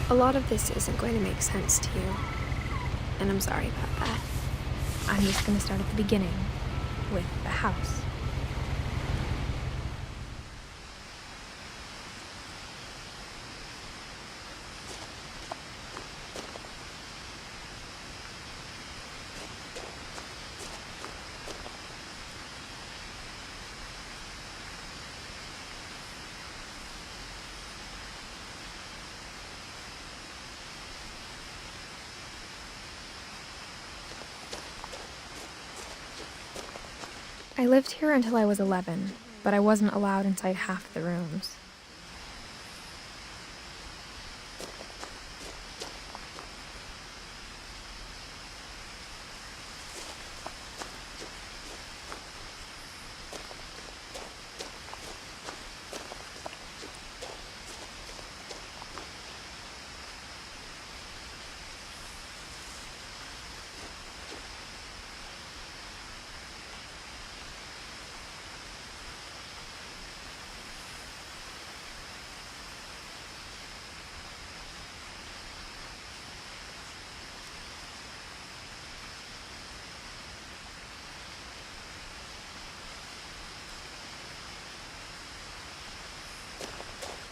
A lot of this isn't going to make sense to you, and I'm sorry about that. I'm just going to start at the beginning, with the house. I lived here until I was 11, but I wasn't allowed inside half the rooms.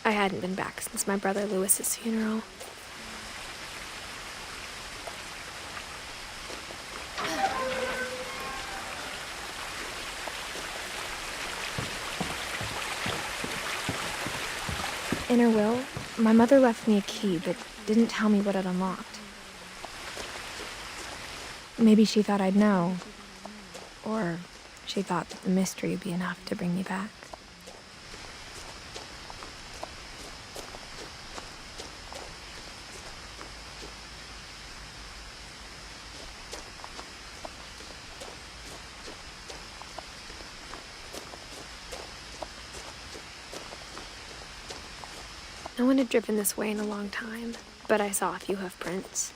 I hadn't been back since my brother Lewis's funeral. In her will, my mother left me a key but didn't tell me what it unlocked. Maybe she thought I'd know, or she thought that the mystery would be enough to bring me back. No one had driven this way in a long time, but I saw a few hoof prints.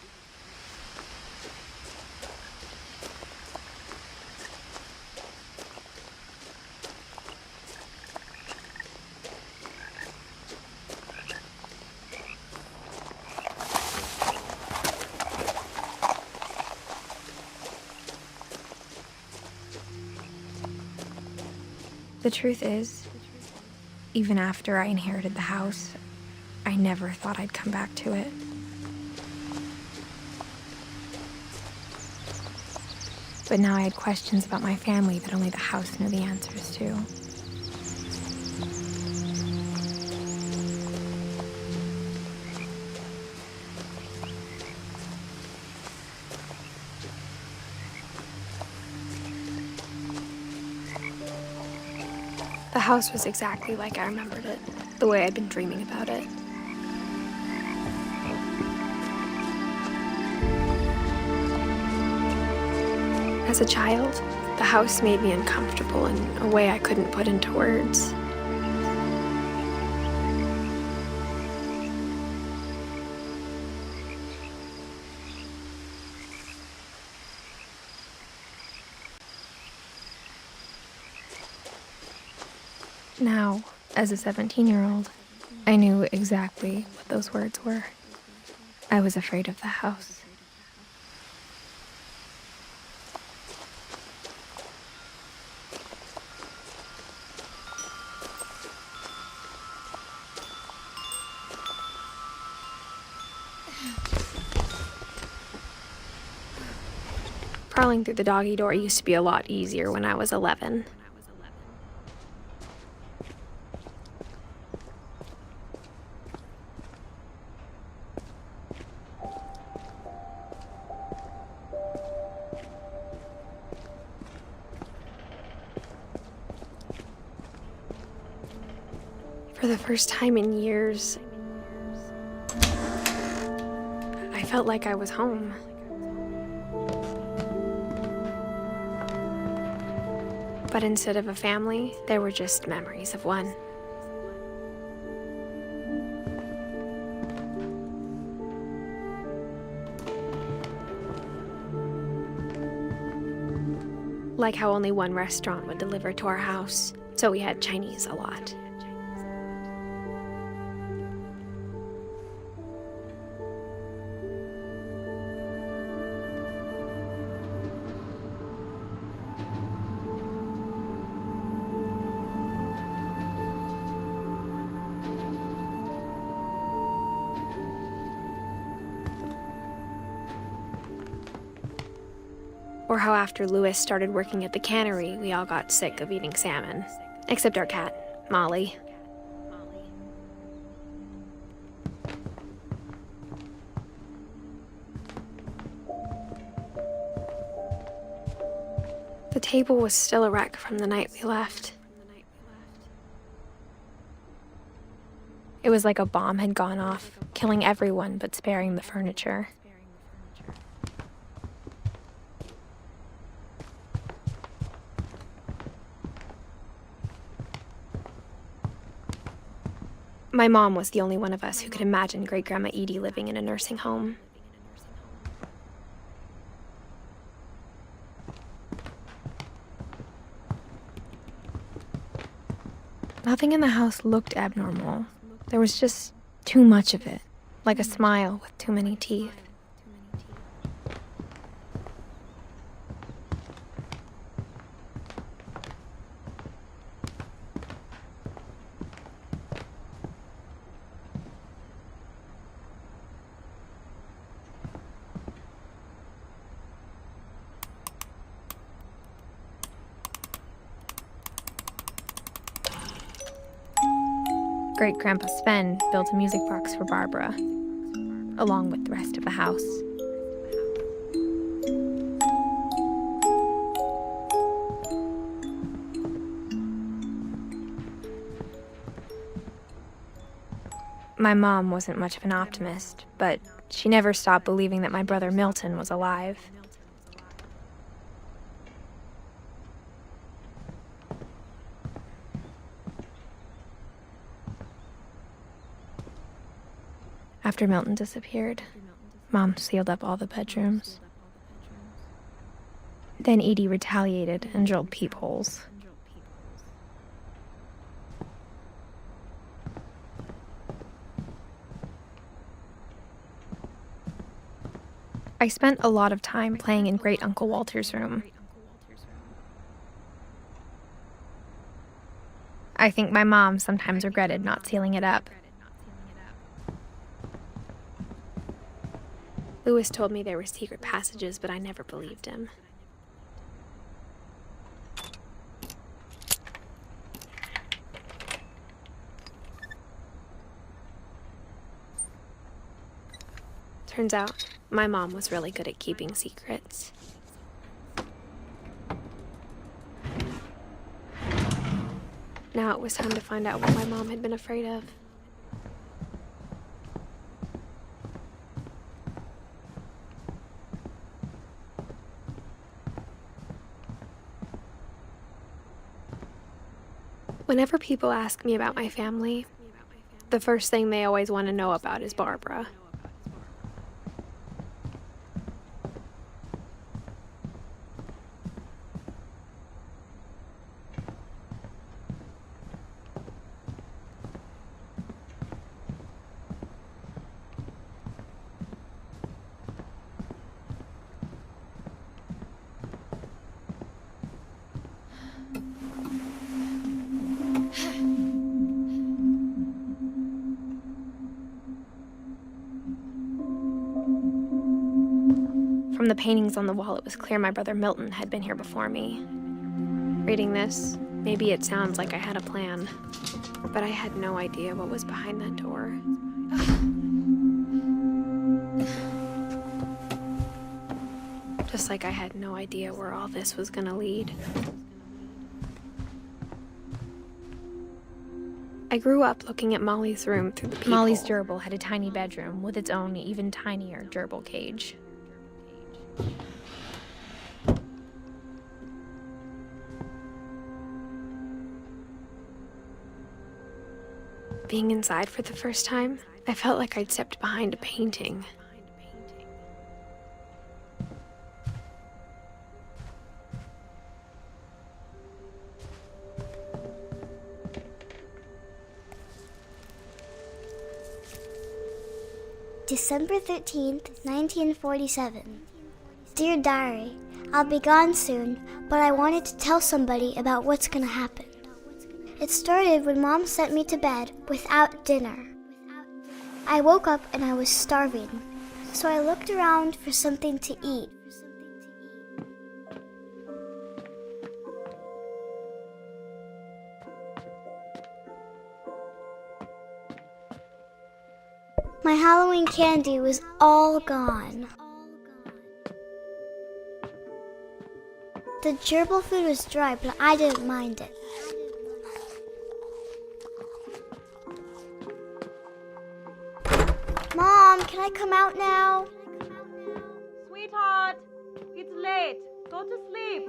The truth is, even after I inherited the house, I never thought I'd come back to it. But now I had questions about my family that only the house knew the answers to. The house was exactly like I remembered it, the way I'd been dreaming about it. As a child, the house made me uncomfortable in a way I couldn't put into words. Now, as a 17-year-old, I knew exactly what those words were. I was afraid of the house. Crawling through the doggy door used to be a lot easier when I was 11. For the first time in years, I felt like I was home. But instead of a family, there were just memories of one. Like how only one restaurant would deliver to our house, so we had Chinese a lot. Or how after Louis started working at the cannery, we all got sick of eating salmon. Except our cat, Molly. The table was still a wreck from the night we left. It was like a bomb had gone off, killing everyone but sparing the furniture. My mom was the only one of us who could imagine Great-Grandma Edie living in a nursing home. Nothing in the house looked abnormal. There was just too much of it, like a smile with too many teeth. Great-Grandpa Sven built a music box for Barbara, along with the rest of the house. My mom wasn't much of an optimist, but she never stopped believing that my brother Milton was alive. After Milton disappeared, Mom sealed up all the bedrooms. Then Edie retaliated and drilled peepholes. I spent a lot of time playing in Great Uncle Walter's room. I think my mom sometimes regretted not sealing it up. Louis told me there were secret passages, but I never believed him. Turns out, my mom was really good at keeping secrets. Now it was time to find out what my mom had been afraid of. Whenever people ask me about my family, the first thing they always want to know about is Barbara. From the paintings on the wall, it was clear my brother Milton had been here before me. Reading this, maybe it sounds like I had a plan, but I had no idea what was behind that door. Just like I had no idea where all this was gonna lead. I grew up looking at Molly's room through the peephole. Molly's gerbil had a tiny bedroom with its own even tinier gerbil cage. Being inside for the first time, I felt like I'd stepped behind a painting. December 13th, 1947. Dear Diary, I'll be gone soon, but I wanted to tell somebody about what's gonna happen. It started when Mom sent me to bed without dinner. I woke up and I was starving, so I looked around for something to eat. My Halloween candy was all gone. The gerbil food was dry, but I didn't mind it. Mom, can I come out now? Sweetheart, it's late. Go to sleep.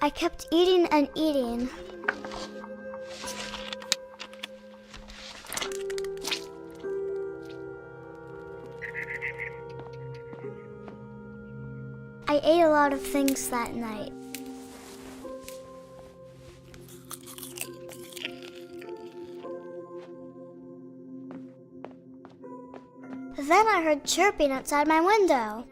I kept eating and eating. I ate a lot of things that night. Then I heard chirping outside my window.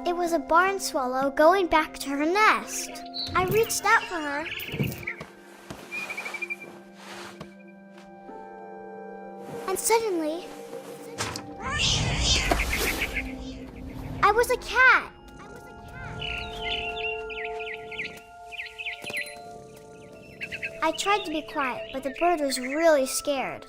It was a barn swallow going back to her nest. I reached out for her. And suddenly, I was a cat. I tried to be quiet, but the bird was really scared.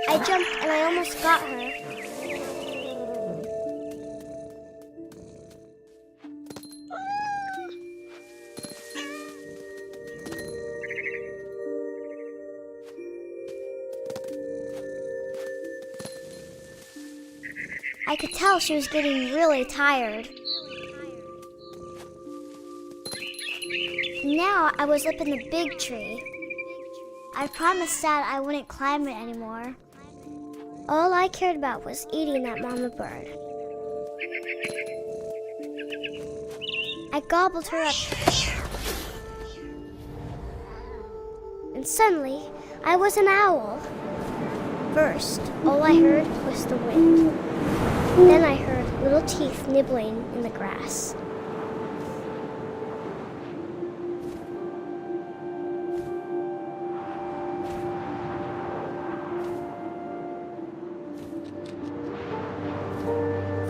I jumped and I almost got her. I could tell she was getting really tired. Now I was up in the big tree. I promised Dad I wouldn't climb it anymore. All I cared about was eating that mama bird. I gobbled her up. And suddenly, I was an owl. First, all I heard was the wind. Then I heard little teeth nibbling in the grass.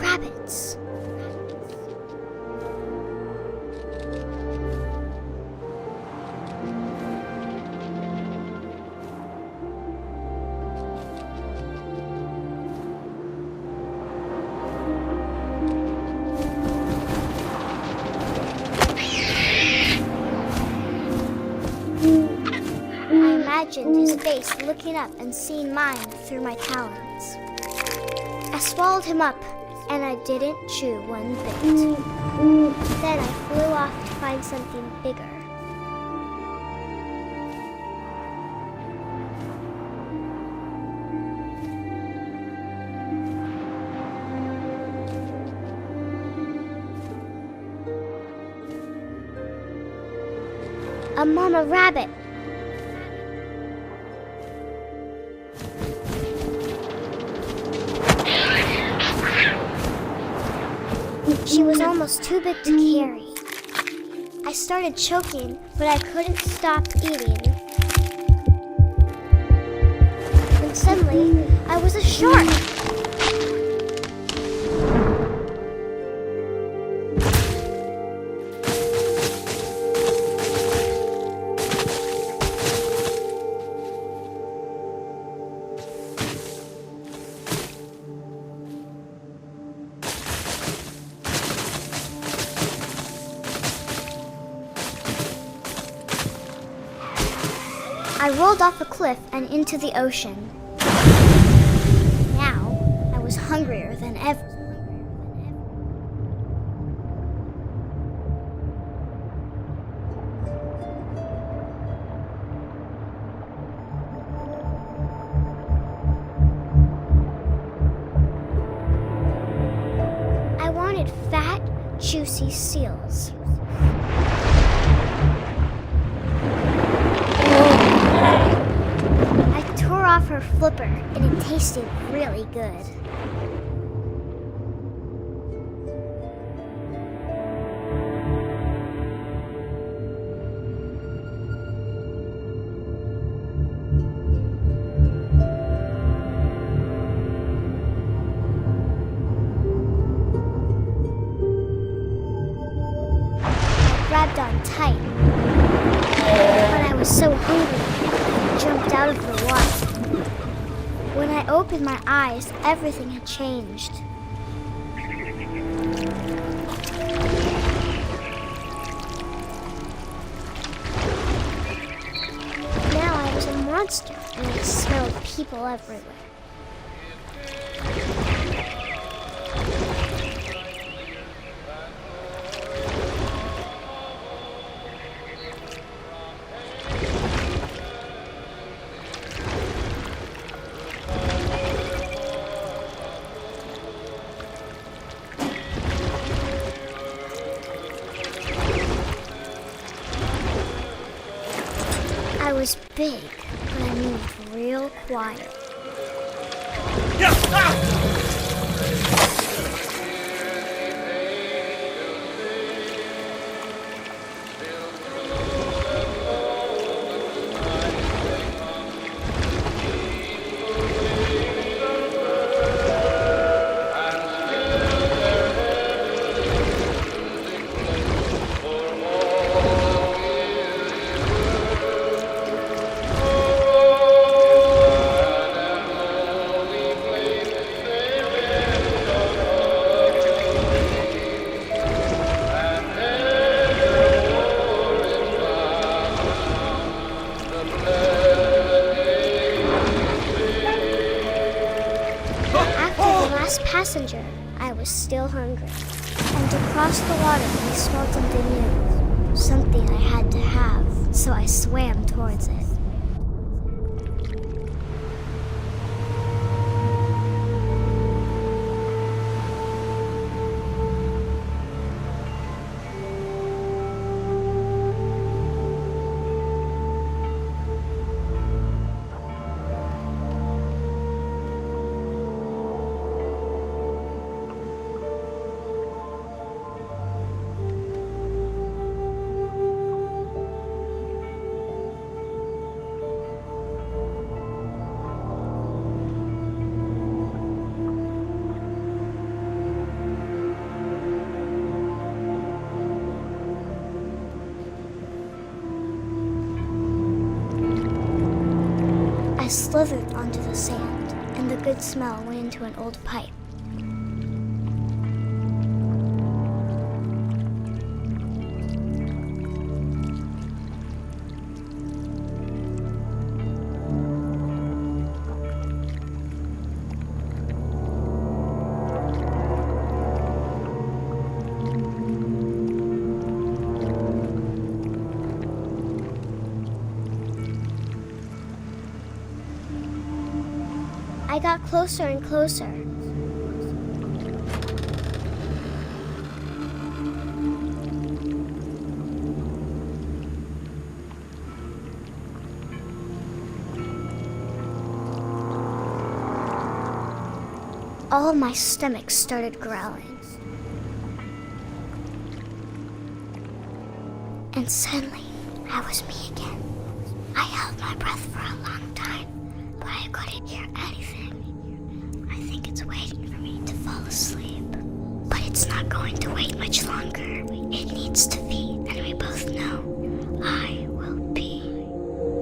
Rabbits. imagined his face looking up and seeing mine through my talons. I swallowed him up, and I didn't chew one bit. Then I flew off to find something bigger. A mama rabbit. She was almost too big to carry. I started choking, but I couldn't stop eating. And suddenly, I was a shark. I rolled off a cliff and into the ocean. Now, I was hungrier than ever. I wanted fat, juicy seals. Off her flipper, and it tasted really good. I grabbed on tight, but I was so hungry, I jumped out of the water. When I opened my eyes, everything had changed. Now I was a monster, and I smelled people everywhere. I was big, but I moved real quiet. Passenger, I was still hungry. And to cross the water, I smelled something new. Something I had to have, so I swam towards it. I slithered onto the sand, and the good smell went into an old pipe. got closer and closer. All of my stomach started growling. And suddenly, I was me again. I held my breath for a long time, but I couldn't hear anything. I think it's waiting for me to fall asleep. But it's not going to wait much longer. It needs to feed, and we both know I will be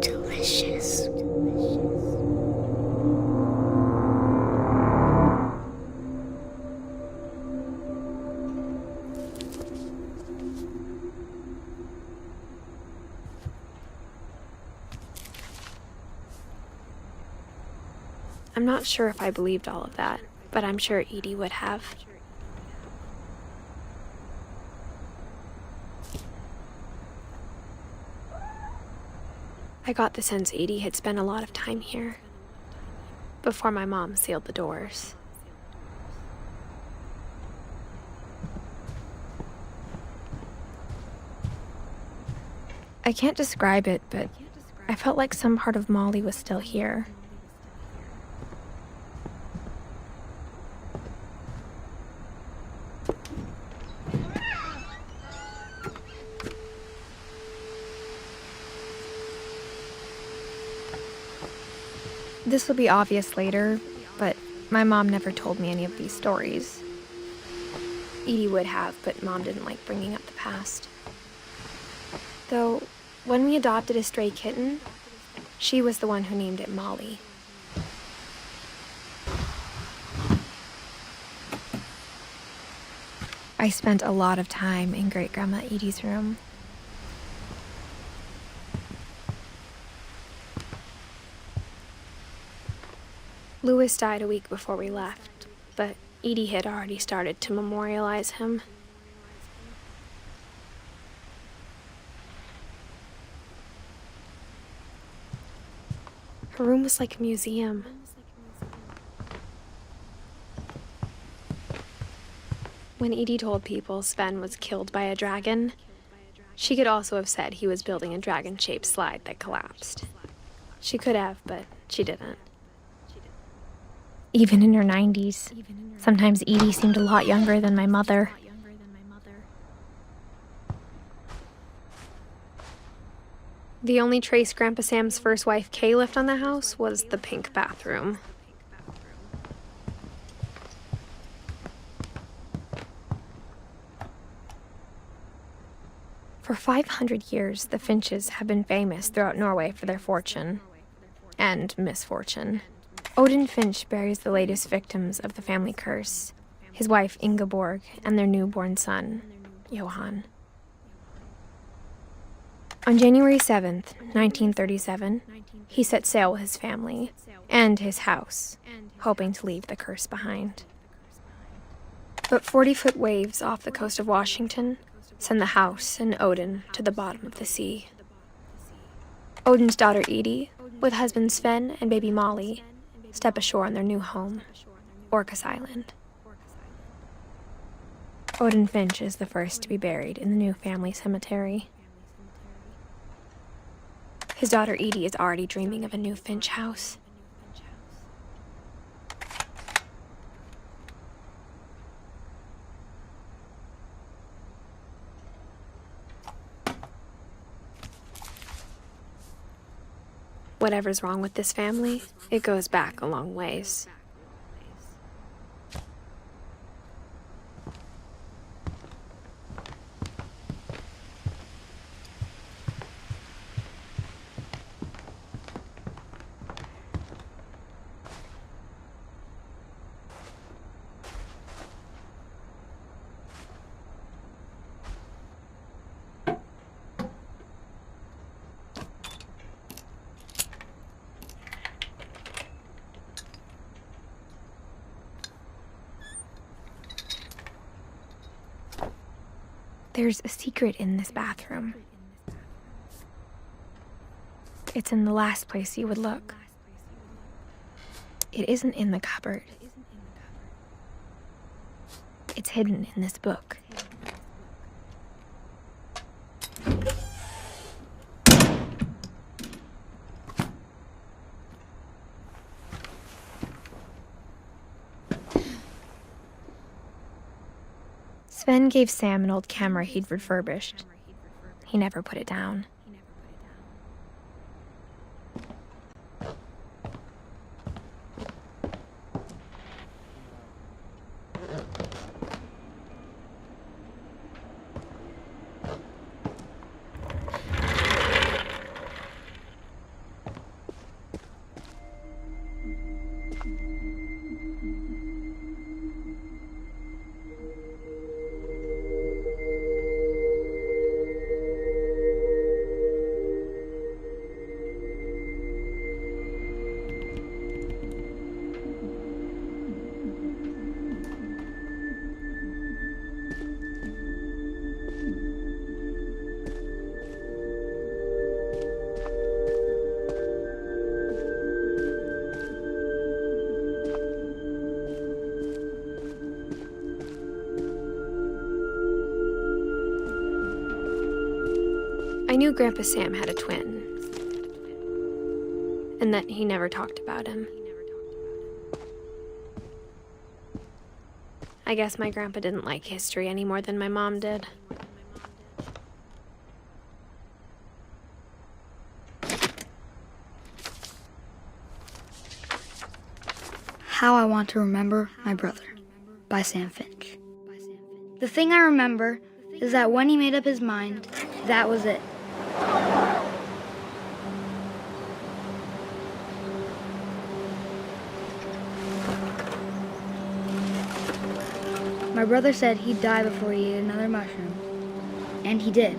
delicious. I'm not sure if I believed all of that, but I'm sure Edie would have. I got the sense Edie had spent a lot of time here before my mom sealed the doors. I can't describe it, but I felt like some part of Molly was still here. This will be obvious later, but my mom never told me any of these stories. Edie would have, but Mom didn't like bringing up the past. Though, when we adopted a stray kitten, she was the one who named it Molly. I spent a lot of time in Great-Grandma Edie's room. Louis died a week before we left, but Edie had already started to memorialize him. Her room was like a museum. When Edie told people Sven was killed by a dragon, she could also have said he was building a dragon-shaped slide that collapsed. She could have, but she didn't. Even in her 90s, sometimes Edie seemed a lot younger than my mother. The only trace Grandpa Sam's first wife, Kay, left on the house was the pink bathroom. For 500 years, the Finches have been famous throughout Norway for their fortune and misfortune. Odin Finch buries the latest victims of the family curse, his wife Ingeborg and their newborn son, Johan. On January 7th, 1937, he set sail with his family and his house, hoping to leave the curse behind. But 40-foot waves off the coast of Washington send the house and Odin to the bottom of the sea. Odin's daughter Edie, with husband Sven and baby Molly, step ashore on their new home, Orcas Island. Odin Finch is the first to be buried in the new family cemetery. His daughter Edie is already dreaming of a new Finch house. Whatever's wrong with this family, it goes back a long ways. There's a secret in this bathroom. It's in the last place you would look. It isn't in the cupboard. It's hidden in this book. Sven gave Sam an old camera he'd refurbished. He never put it down. I knew Grandpa Sam had a twin, and that he never talked about him. I guess my grandpa didn't like history any more than my mom did. How I Want to Remember My Brother by Sam Finch. The thing I remember is that when he made up his mind, that was it. My brother said he'd die before he ate another mushroom, and he did.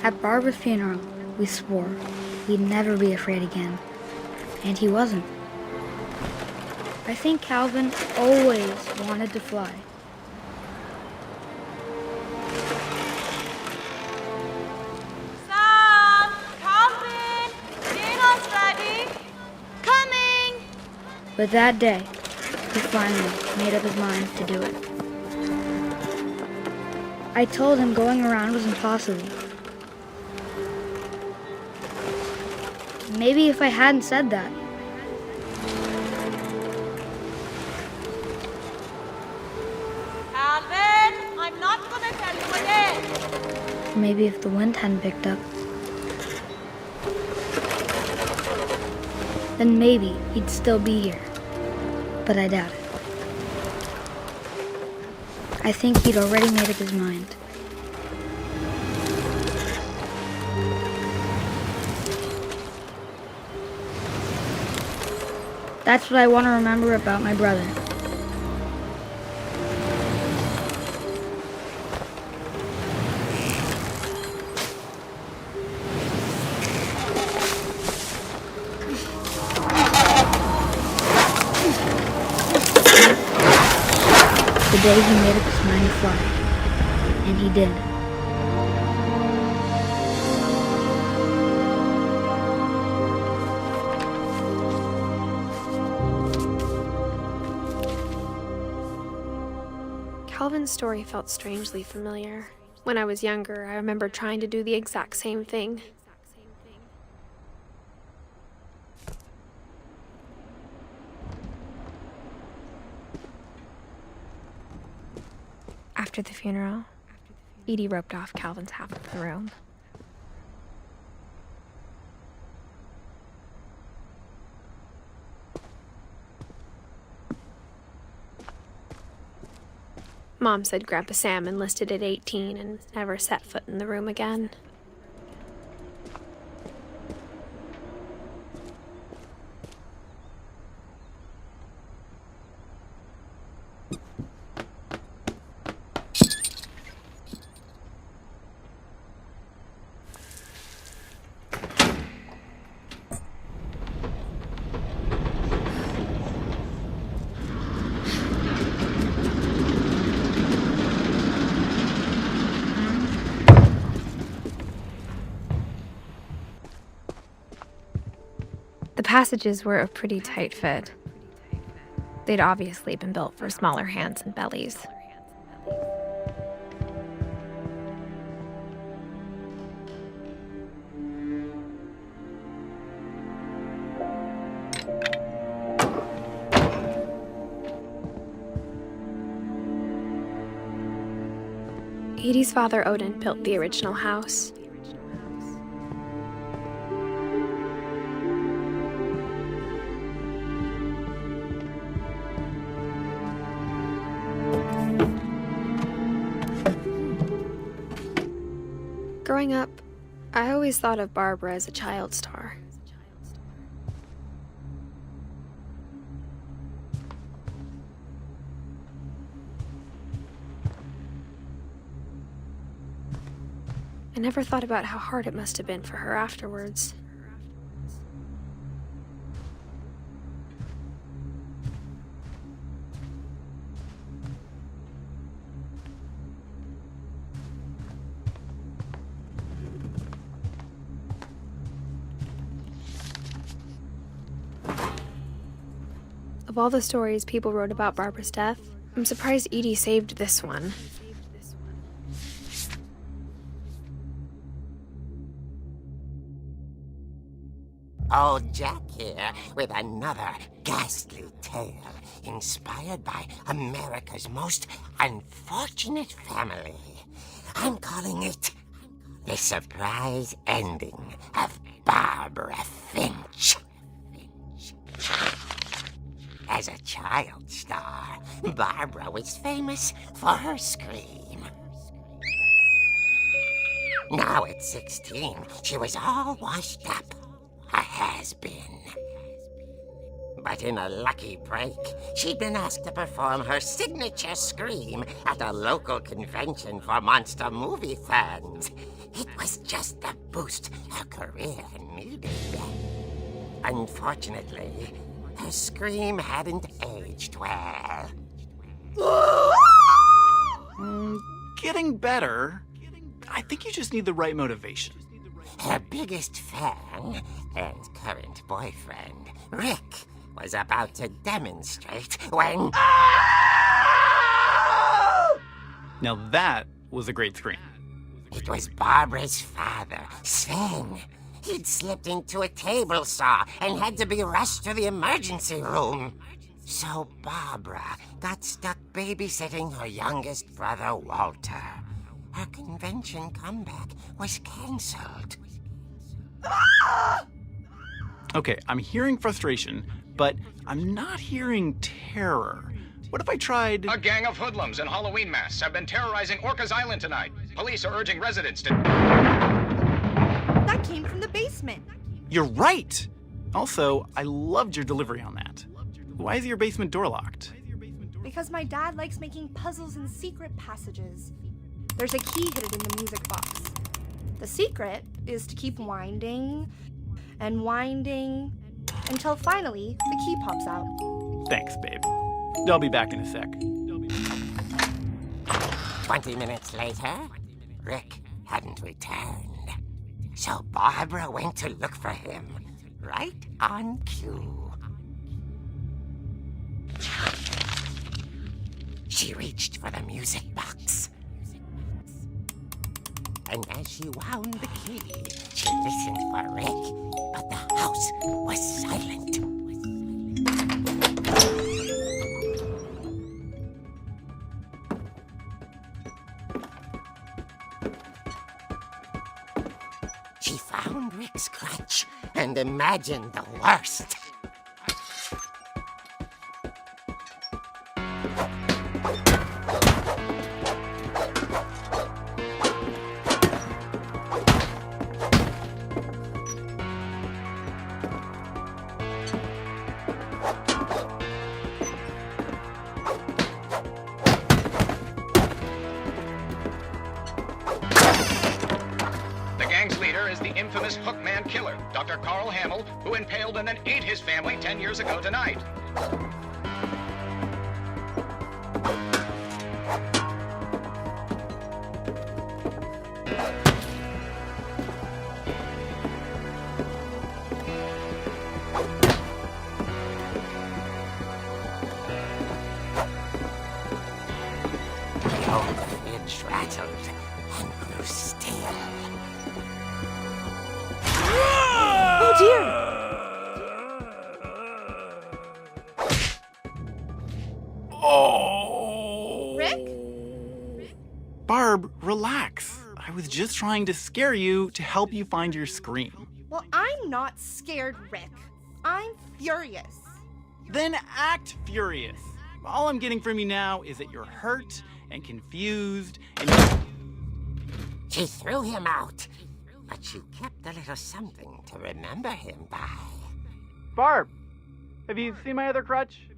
At Barbara's funeral, we swore we'd never be afraid again, and he wasn't. I think Calvin always wanted to fly. Sam, come in. Dinner's ready. Coming. But that day, he finally made up his mind to do it. I told him going around was impossible. Maybe if I hadn't said that, Alvin, I'm not going to tell you again. maybe if the wind hadn't picked up, then maybe he'd still be here. But I doubt it. I think he'd already made up his mind. That's what I want to remember about my brother. The day he made up his mind to fly. And he did. Calvin's story felt strangely familiar. When I was younger, I remember trying to do the exact same thing. After the funeral, Edie roped off Calvin's half of the room. Mom said Grandpa Sam enlisted at 18 and never set foot in the room again. passages were a pretty tight fit. They'd obviously been built for smaller hands and bellies. Edie's father, Odin, built the original house. Growing up, I always thought of Barbara as a child star. I never thought about how hard it must have been for her afterwards. Of all the stories people wrote about Barbara's death, I'm surprised Edie saved this one. Old Jack here with another ghastly tale inspired by America's most unfortunate family. I'm calling it The Surprise Ending of Barbara Finch. As a child star, Barbara was famous for her scream. Now at 16, she was all washed up. A has-been. But in a lucky break, she'd been asked to perform her signature scream at a local convention for monster movie fans. It was just the boost her career needed. Unfortunately, her scream hadn't aged well. Getting better. I think you just need the right motivation. Her biggest fan and current boyfriend, Rick, was about to demonstrate when... Now that was a great scream. It was Barbara's father, Sven. He'd slipped into a table saw and had to be rushed to the emergency room. So Barbara got stuck babysitting her youngest brother, Walter. Her convention comeback was cancelled. Okay, I'm hearing frustration, but I'm not hearing terror. What if I tried... A gang of hoodlums in Halloween masks have been terrorizing Orcas Island tonight. Police are urging residents to... That came from the basement. You're right! Also, I loved your delivery on that. Why is your basement door locked? Because my dad likes making puzzles and secret passages. There's a key hidden in the music box. The secret is to keep winding and winding until finally the key pops out. Thanks, babe. I'll be back in a sec. 20 minutes later, Rick hadn't returned. So Barbara went to look for him, right on cue. She reached for the music box. And as she wound the key, she listened for Rick, but the house was silent. She found Rick's crutch and imagined the worst. Infamous Hookman killer, Dr. Carl Hamill, who impaled and then ate his family 10 years ago tonight. bristled and grew still. Oh dear! Oh! Rick? Barb, relax. I was just trying to scare you to help you find your scream. Well, I'm not scared, Rick. I'm furious. Then act furious. All I'm getting from you now is that you're hurt and confused and... She threw him out, but she kept a little something to remember him by. Barb, have you seen my other crutch?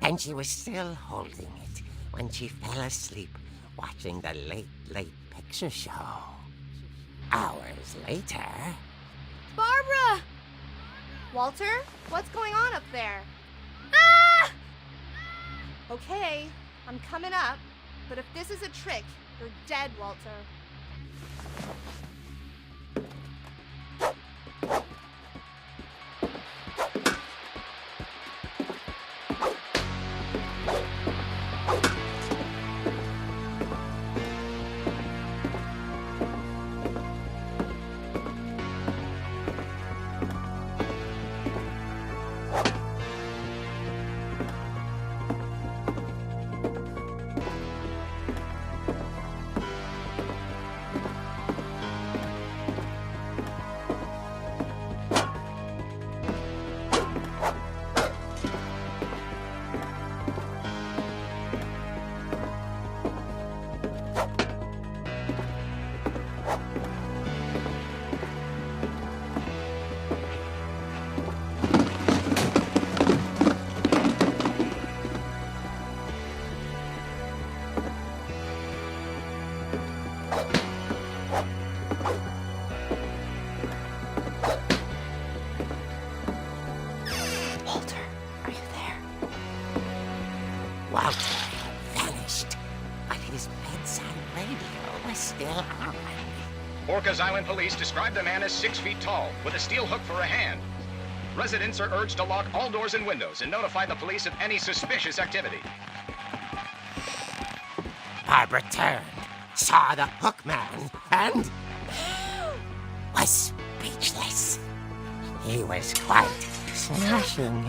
And she was still holding it when she fell asleep watching the late picture show. Hours later... Barbara! Walter, what's going on up there? Ah! Okay, I'm coming up, but if this is a trick, you're dead, Walter. Walter had vanished, but his bedside radio was still on. Orcas Island police described the man as 6 feet tall, with a steel hook for a hand. Residents are urged to lock all doors and windows and notify the police of any suspicious activity. Barbara turned, saw the hook man, and was speechless. He was quite smashing.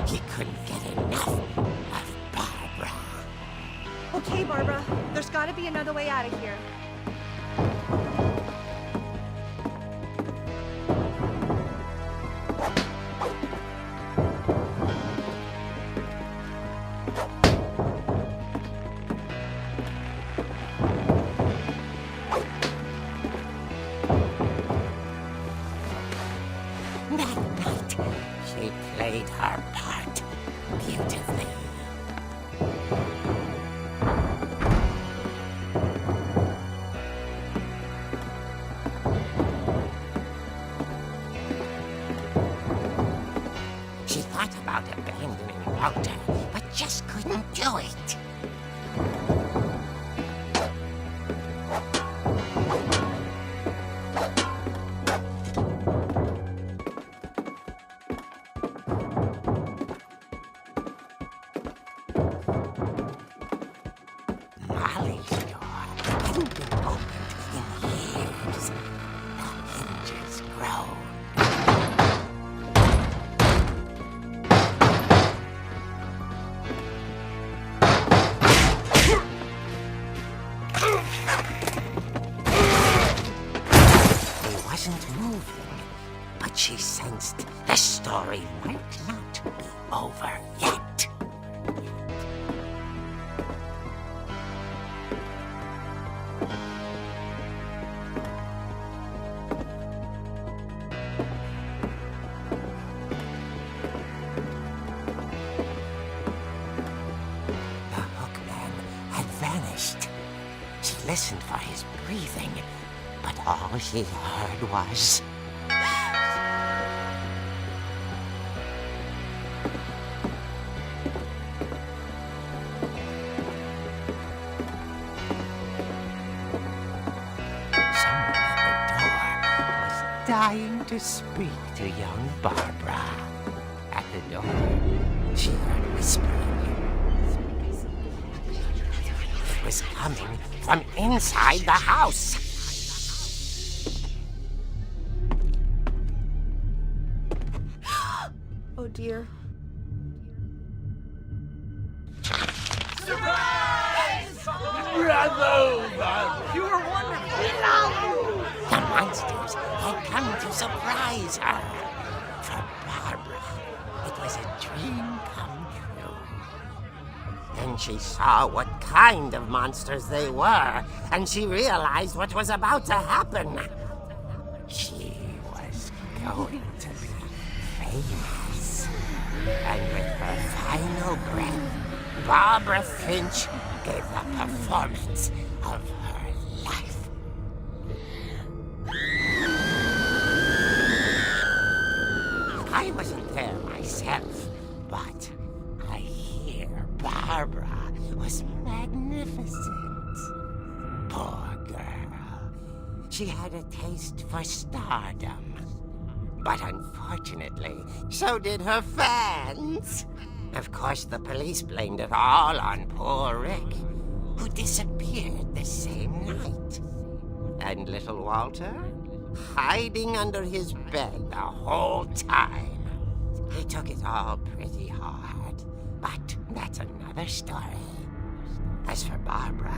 He couldn't get enough of Barbara. Okay, Barbara, there's gotta be another way out of here. That night, she played her part beautifully. She thought about abandoning Walter, but just couldn't do it. Molly's door hadn't been opened in years. The hinges groaned. He wasn't moving, but she sensed the story might not be over yet. The hookman had vanished. She listened for his breathing, but all she heard was... Someone at the door was trying to speak to young Barbara. At the door, she heard whispering. It was coming from inside the house. Oh dear. The monsters had come to surprise her. For Barbara, it was a dream come true. Then she saw what kind of monsters they were, and she realized what was about to happen. She was going to be famous. And with her final breath, Barbara Finch gave the performance of her life. I wasn't there myself, but I hear Barbara was magnificent. Poor girl. She had a taste for stardom. But unfortunately, so did her fans. Of course, the police blamed it all on poor Rick, who disappeared the same night. And little Walter? Hiding under his bed the whole time. He took it all pretty hard, but that's another story. As for Barbara,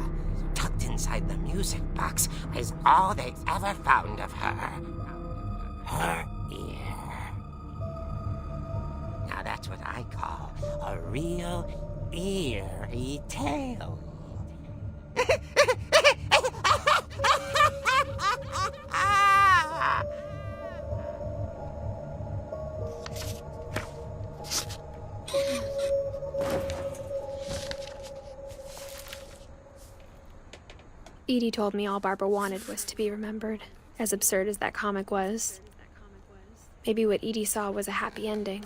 tucked inside the music box was all they ever found of her. Her ear. Now that's what I call a real eerie tale. Edie told me all Barbara wanted was to be remembered, as absurd as that comic was. Maybe what Edie saw was a happy ending.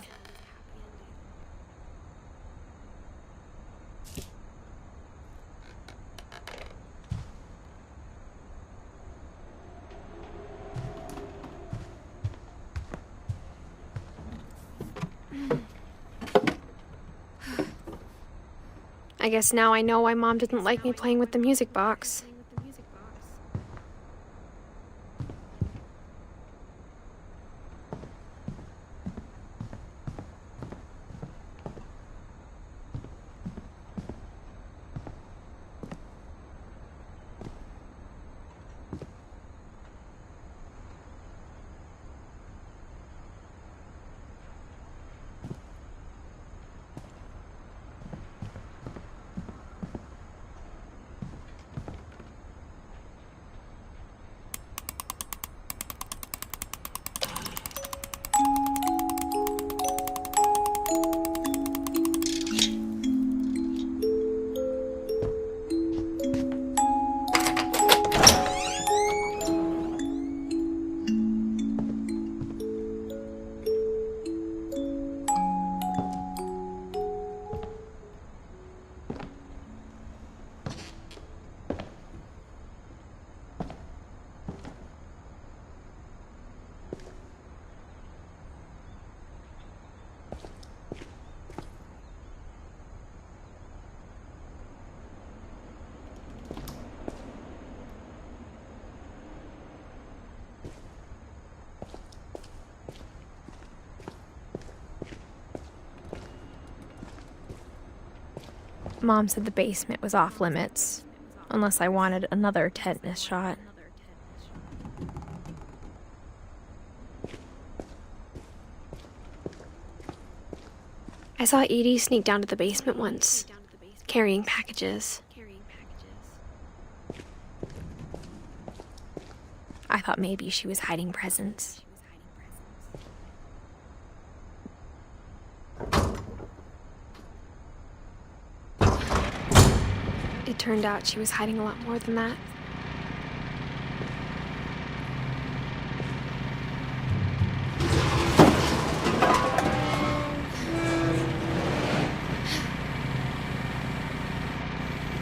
I guess now I know why Mom didn't like me playing with the music box. Mom said the basement was off limits, unless I wanted another tetanus shot. I saw Edie sneak down to the basement once, carrying packages. I thought maybe she was hiding presents. It turned out she was hiding a lot more than that.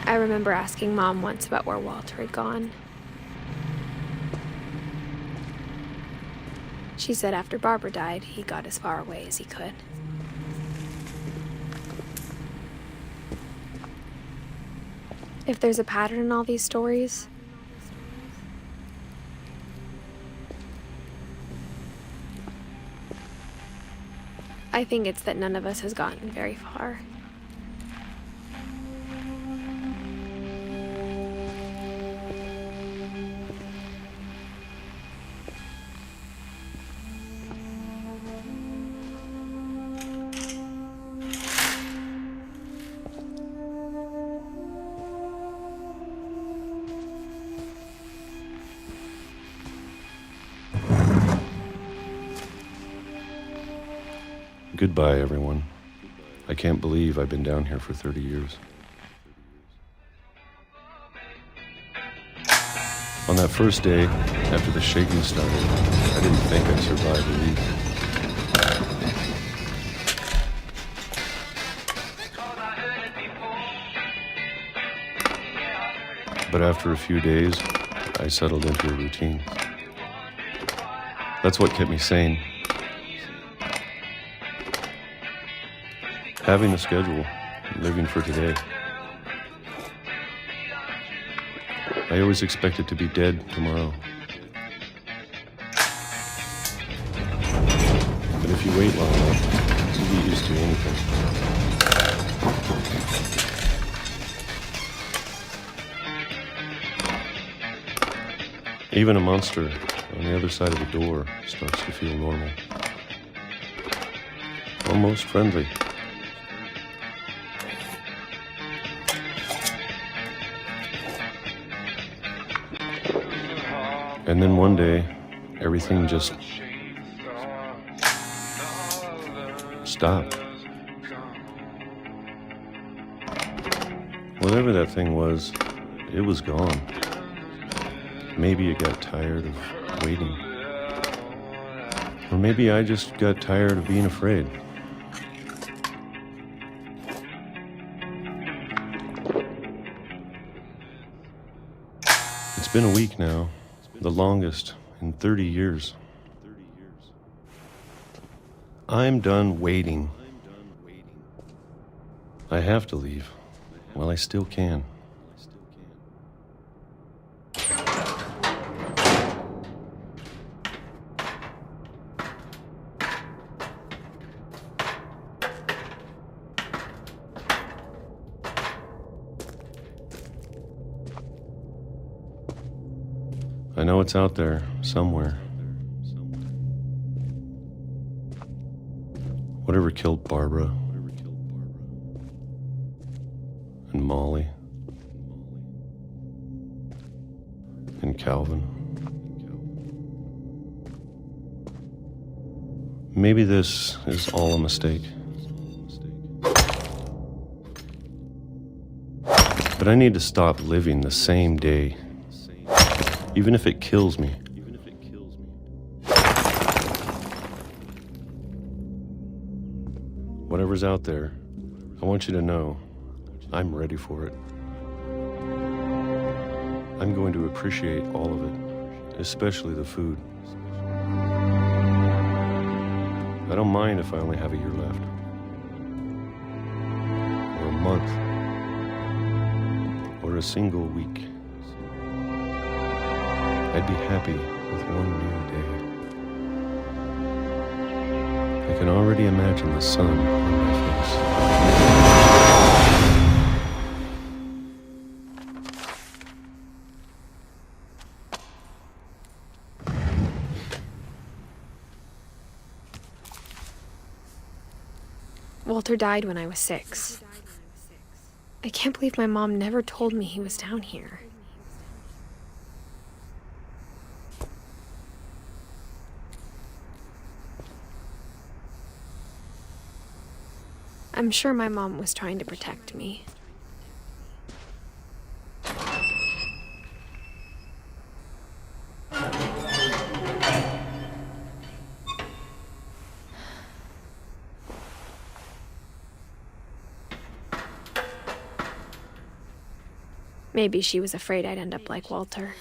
I remember asking Mom once about where Walter had gone. She said after Barbara died, he got as far away as he could. If there's a pattern in all these stories, I think it's that none of us has gotten very far. Goodbye, everyone. I can't believe I've been down here for 30 years. On that first day, after the shaking started, I didn't think I'd survive a week. But after a few days, I settled into a routine. That's what kept me sane. Having a schedule, living for today. I always expected to be dead tomorrow. But if you wait long enough, you get used to anything. Even a monster on the other side of the door starts to feel normal. Almost friendly. And then one day, everything just stopped. Whatever that thing was, it was gone. Maybe it got tired of waiting. Or maybe I just got tired of being afraid. It's been a week now. The longest in 30 years. I'm done waiting. I have to leave while I still can. I know it's out there, somewhere. Whatever killed Barbara and Molly and Calvin. Maybe this is all a mistake. But I need to stop living the same day. Even if it kills me. Whatever's out there, I want you to know I'm ready for it. I'm going to appreciate all of it, especially the food. I don't mind if I only have a year left. Or a month. Or a single week. I'd be happy with one new day. I can already imagine the sun on my face. Walter died when I was 6. I can't believe my mom never told me he was down here. I'm sure my mom was trying to protect me. Maybe she was afraid I'd end up like Walter.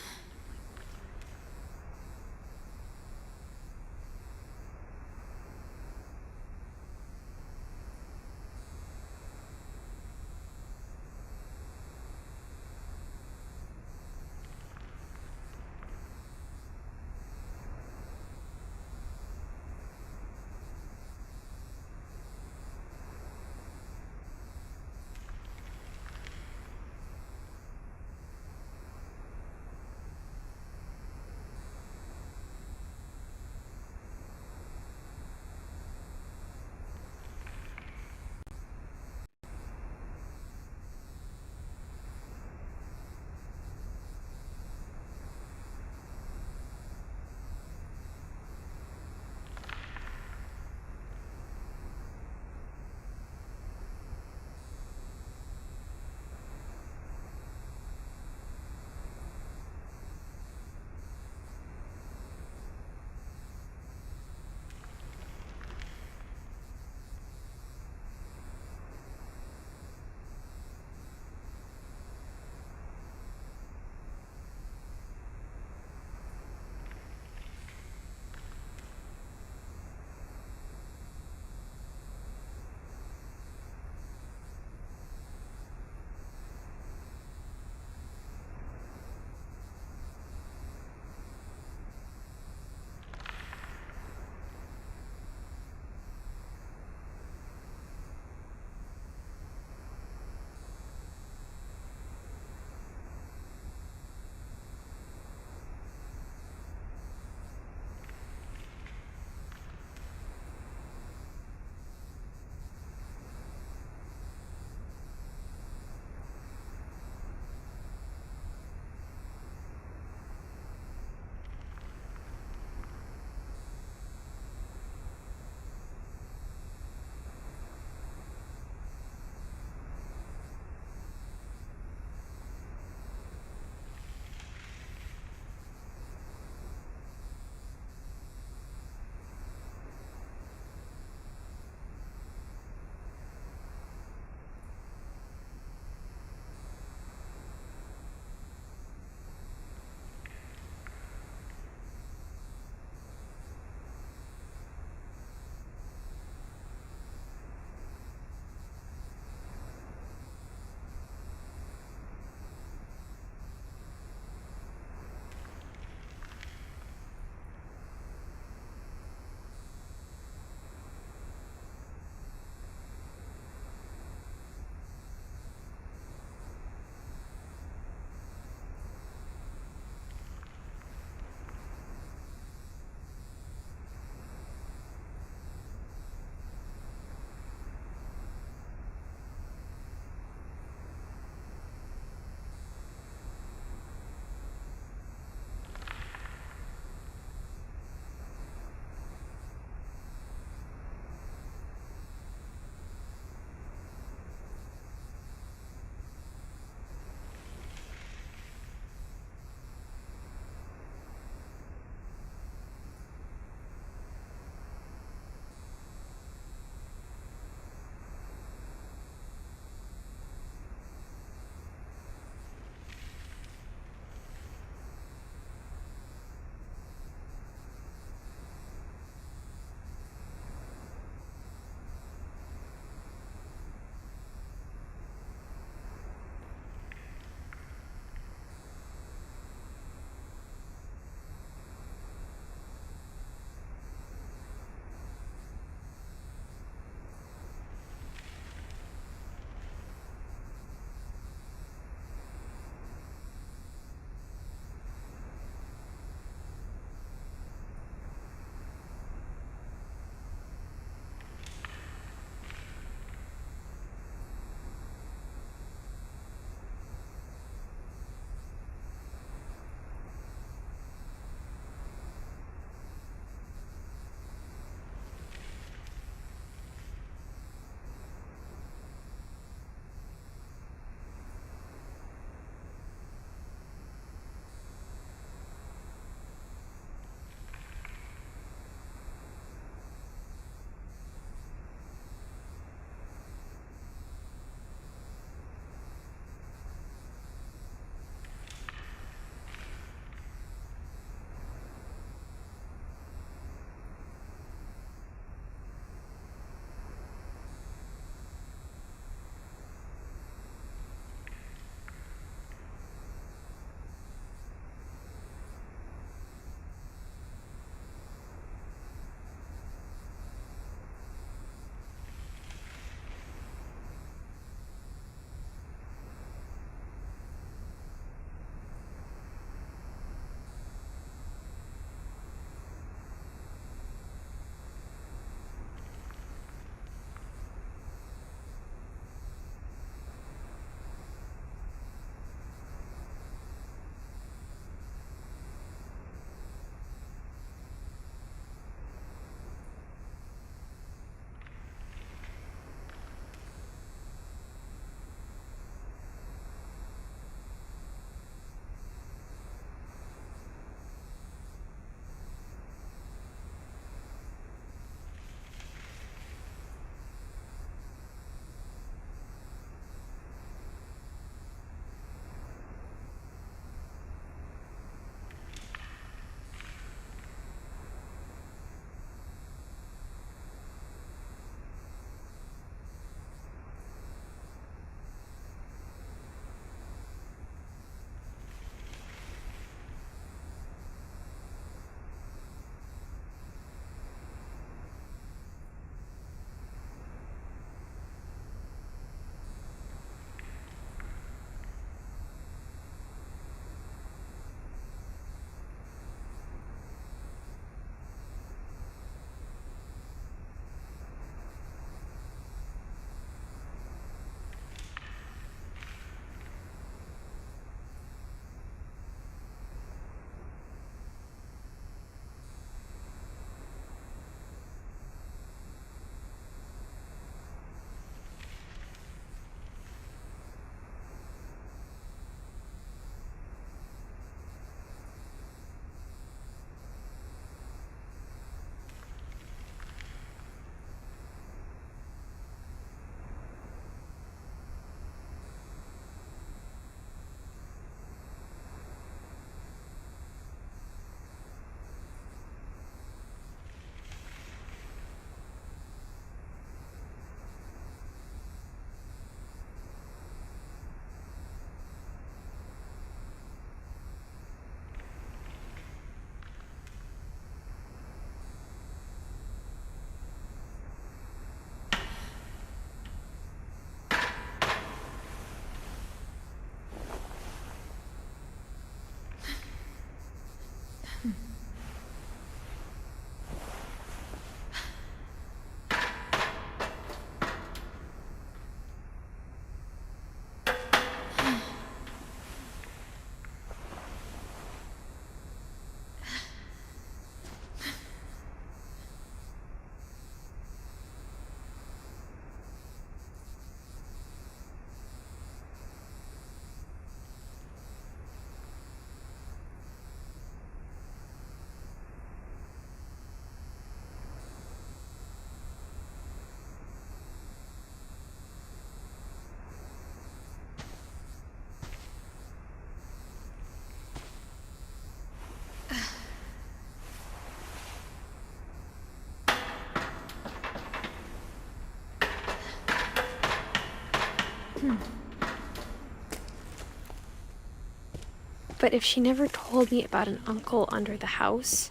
But if she never told me about an uncle under the house,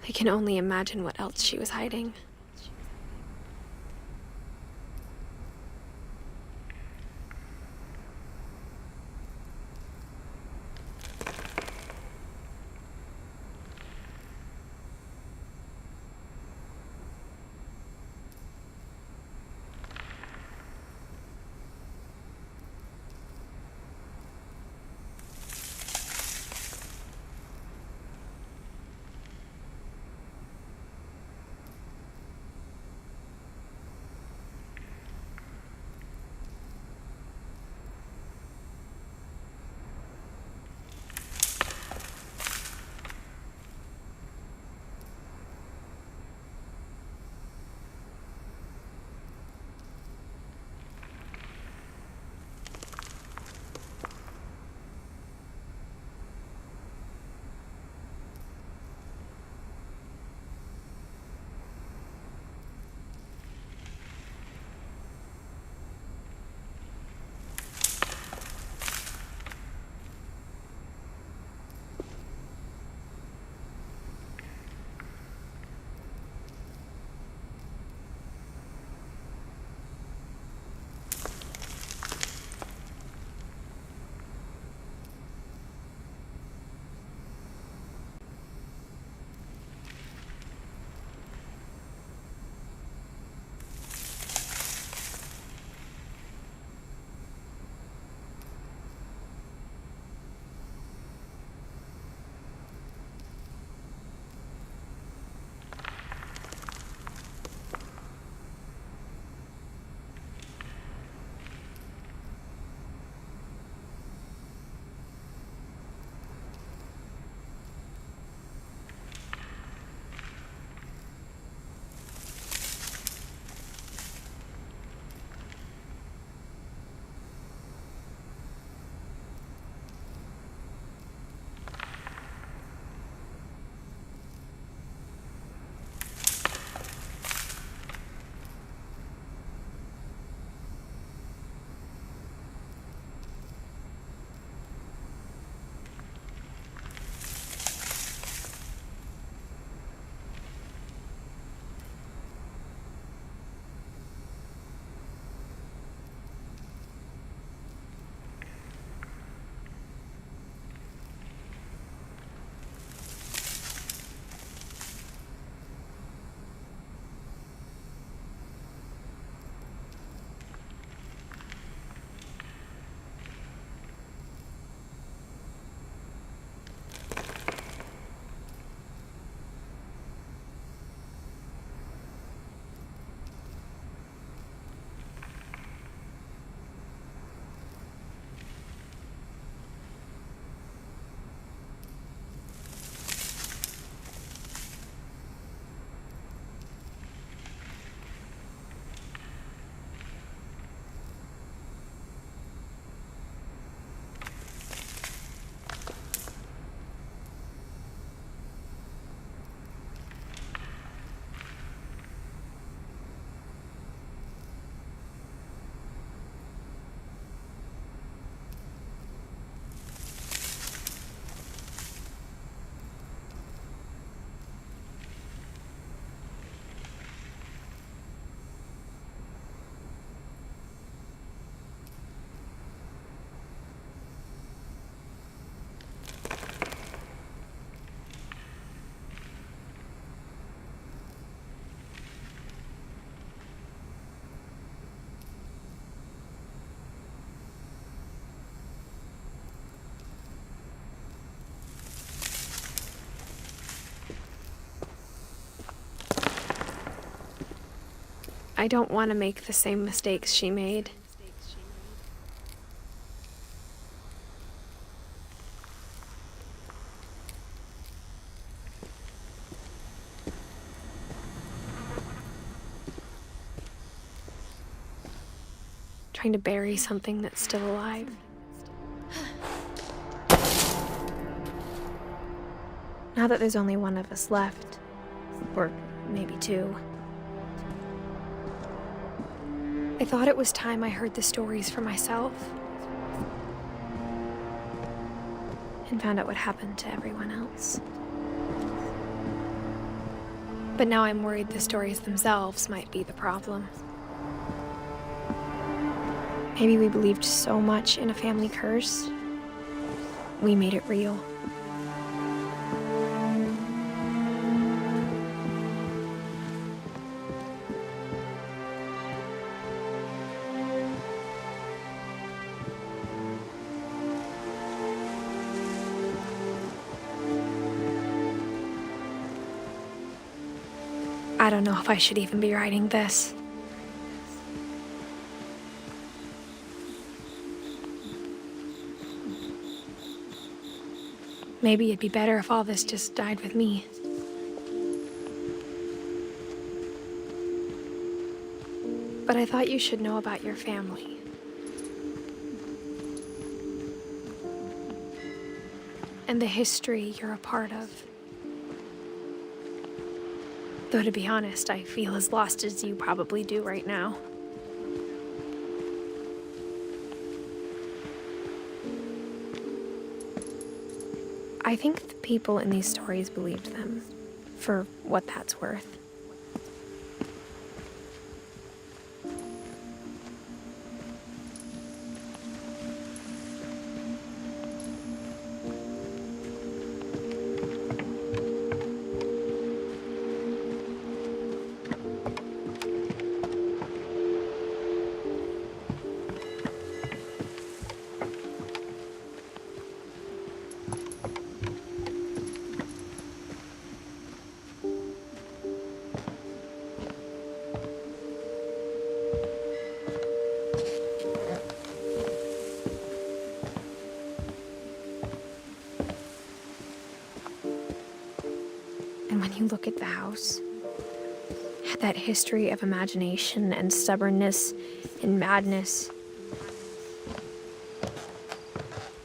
I can only imagine what else she was hiding. I don't want to make the same mistakes she made. Trying to bury something that's still alive. Now that there's only one of us left, or maybe two, I thought it was time I heard the stories for myself and found out what happened to everyone else. But now I'm worried the stories themselves might be the problem. Maybe we believed so much in a family curse, we made it real. I don't know if I should even be writing this. Maybe it'd be better if all this just died with me. But I thought you should know about your family. And the history you're a part of. Though to be honest, I feel as lost as you probably do right now. I think the people in these stories believed them, for what that's worth. And when you look at the house, that history of imagination and stubbornness and madness,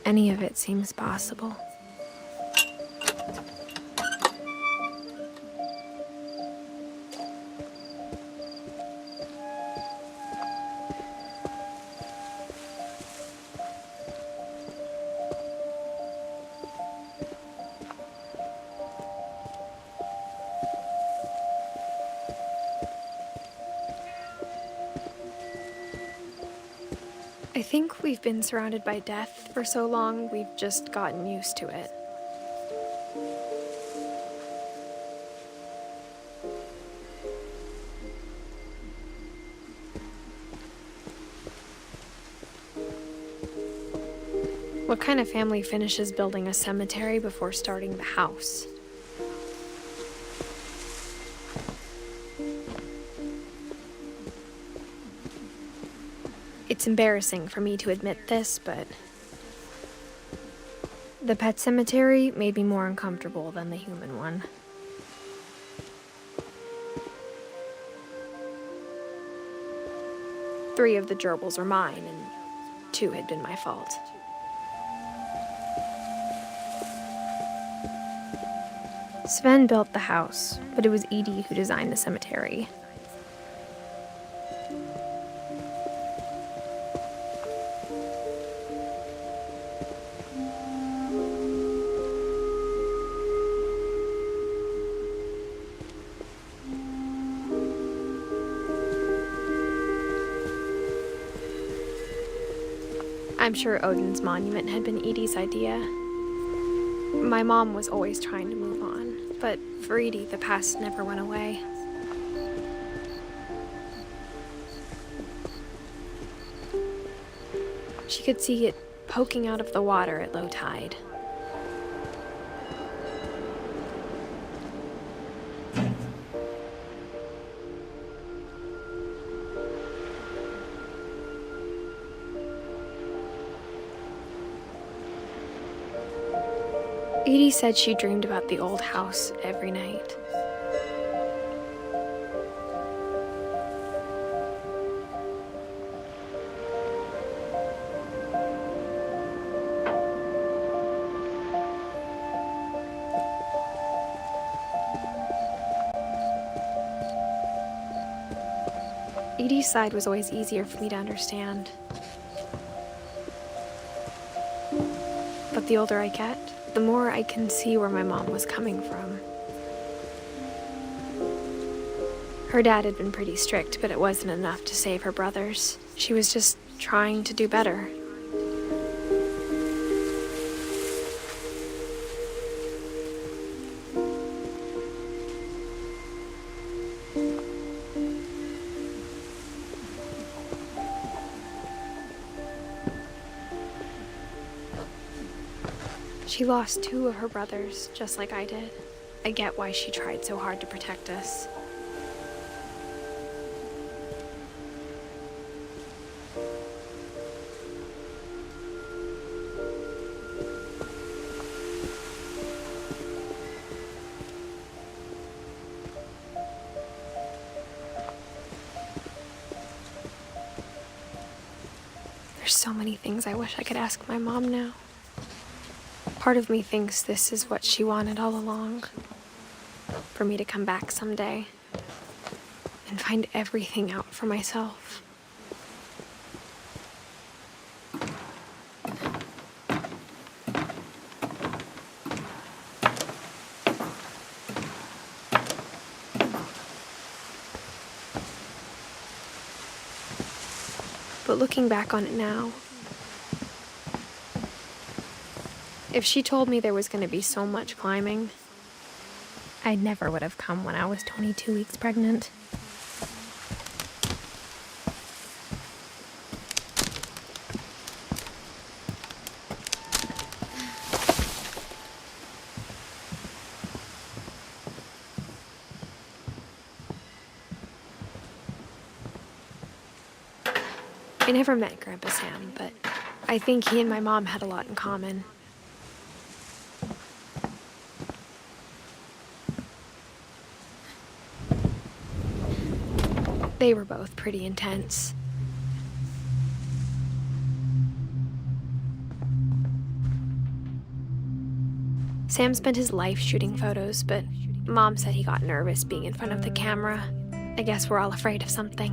any of it seems possible. I think we've been surrounded by death for so long, we've just gotten used to it. What kind of family finishes building a cemetery before starting the house? It's embarrassing for me to admit this, but the pet cemetery made me more uncomfortable than the human one. Three of the gerbils are mine, and 2 had been my fault. Sven built the house, but it was Edie who designed the cemetery. I'm sure Odin's monument had been Edie's idea. My mom was always trying to move on, but for Edie, the past never went away. She could see it poking out of the water at low tide. Edie said she dreamed about the old house every night. Edie's side was always easier for me to understand. But the older I get, the more I can see where my mom was coming from. Her dad had been pretty strict, but it wasn't enough to save her brothers. She was just trying to do better. She lost 2 of her brothers, just like I did. I get why she tried so hard to protect us. There's so many things I wish I could ask my mom now. Part of me thinks this is what she wanted all along. For me to come back someday and find everything out for myself. But looking back on it now, if she told me there was going to be so much climbing, I never would have come when I was 22 weeks pregnant. I never met Grandpa Sam, but I think he and my mom had a lot in common. They were both pretty intense. Sam spent his life shooting photos, but Mom said he got nervous being in front of the camera. I guess we're all afraid of something.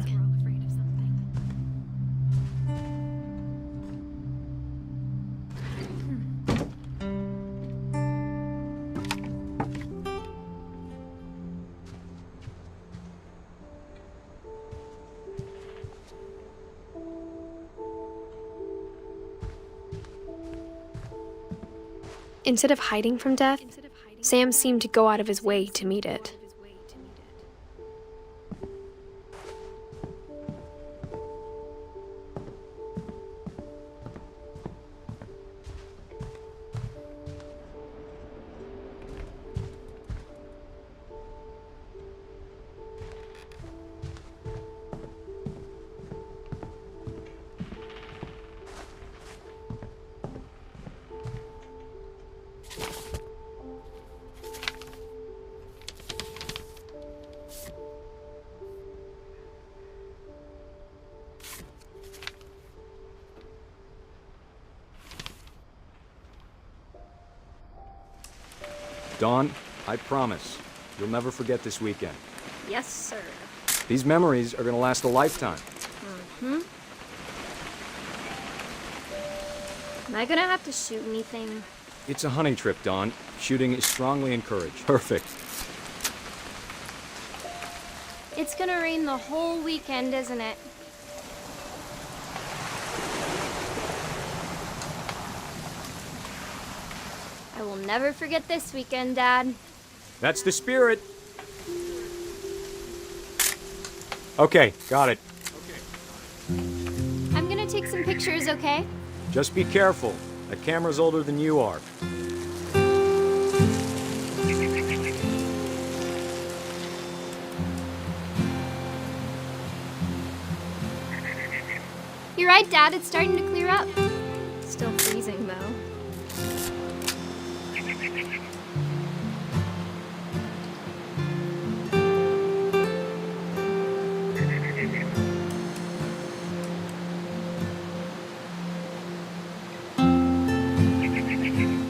Instead of hiding from death, Sam seemed to go out of his way to meet it. Dawn, I promise, you'll never forget this weekend. Yes, sir. These memories are gonna last a lifetime. Am I gonna have to shoot anything? It's a hunting trip, Dawn. Shooting is strongly encouraged. Perfect. It's gonna rain the whole weekend, isn't it? I will never forget this weekend, Dad. That's the spirit. Okay, got it. I'm gonna take some pictures, okay? Just be careful. That camera's older than you are. You're right, Dad. It's starting to clear up. Still freezing, though.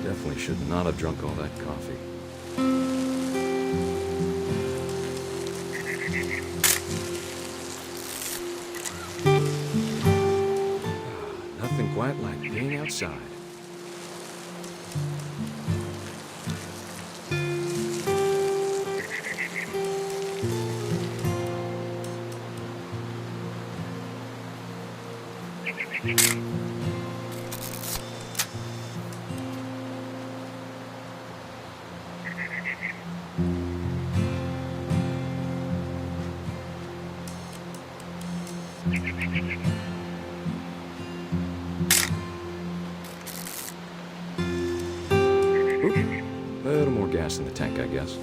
Definitely should not have drunk all that coffee. outside. Oop, a little more gas in the tank, I guess.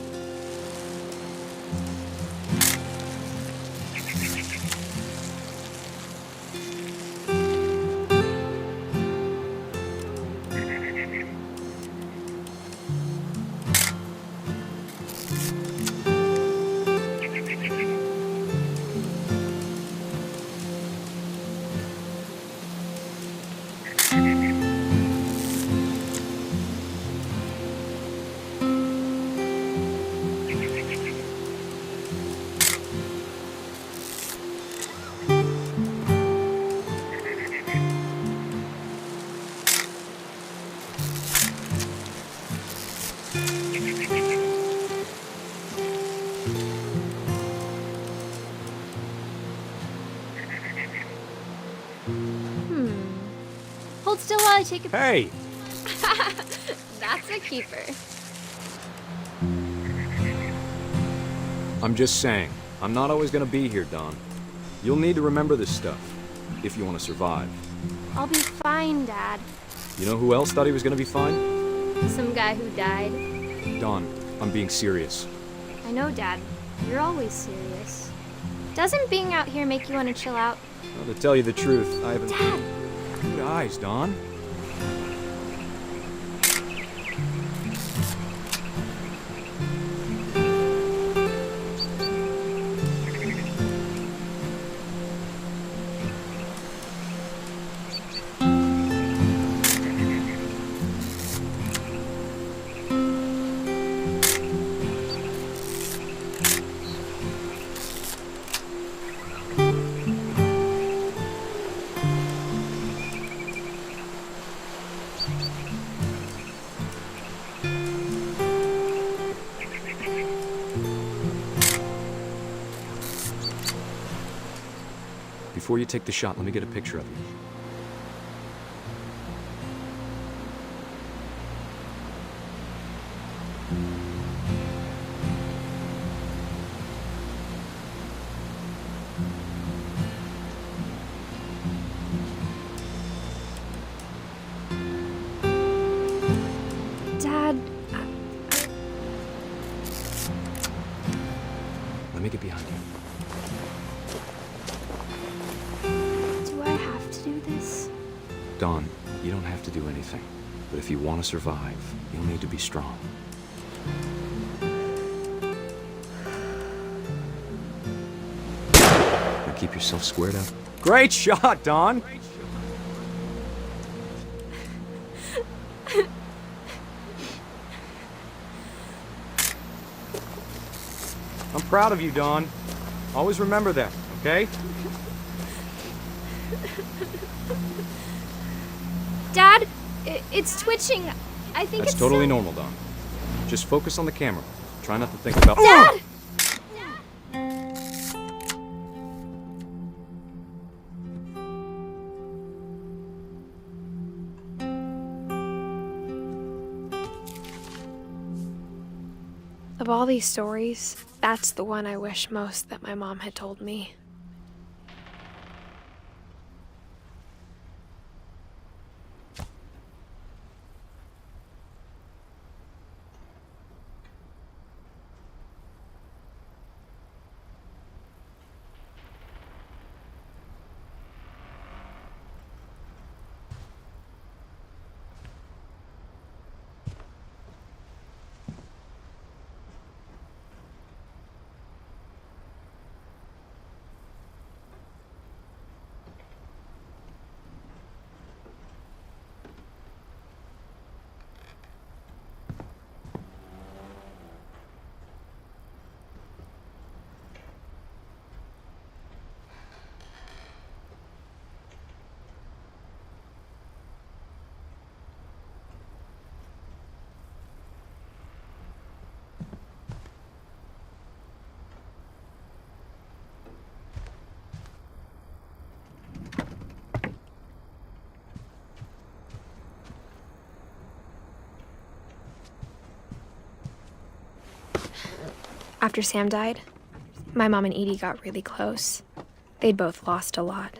Hold still while I take a... Hey! That's a keeper. I'm just saying, I'm not always gonna be here, Don. You'll need to remember this stuff, if you want to survive. I'll be fine, Dad. You know who else thought he was gonna be fine? Some guy who died. Don, I'm being serious. I know, Dad. You're always serious. Doesn't being out here make you want to chill out? Well, to tell you the truth, I haven't... Dad! Good eyes, Don. Before you take the shot, let me get a picture of you. Dad, Let me get behind you. do I have to do this? Don, you don't have to do anything. But if you want to survive, you'll need to be strong. Now keep yourself squared up. Great shot, Don! I'm proud of you, Don. Always remember that, okay? Dad, it's twitching. I think That's it's totally so... normal, Don. Just focus on the camera. Try not to think about... Dad! Of all these stories, that's the one I wish most that my mom had told me. After Sam died, my mom and Edie got really close. They'd both lost a lot.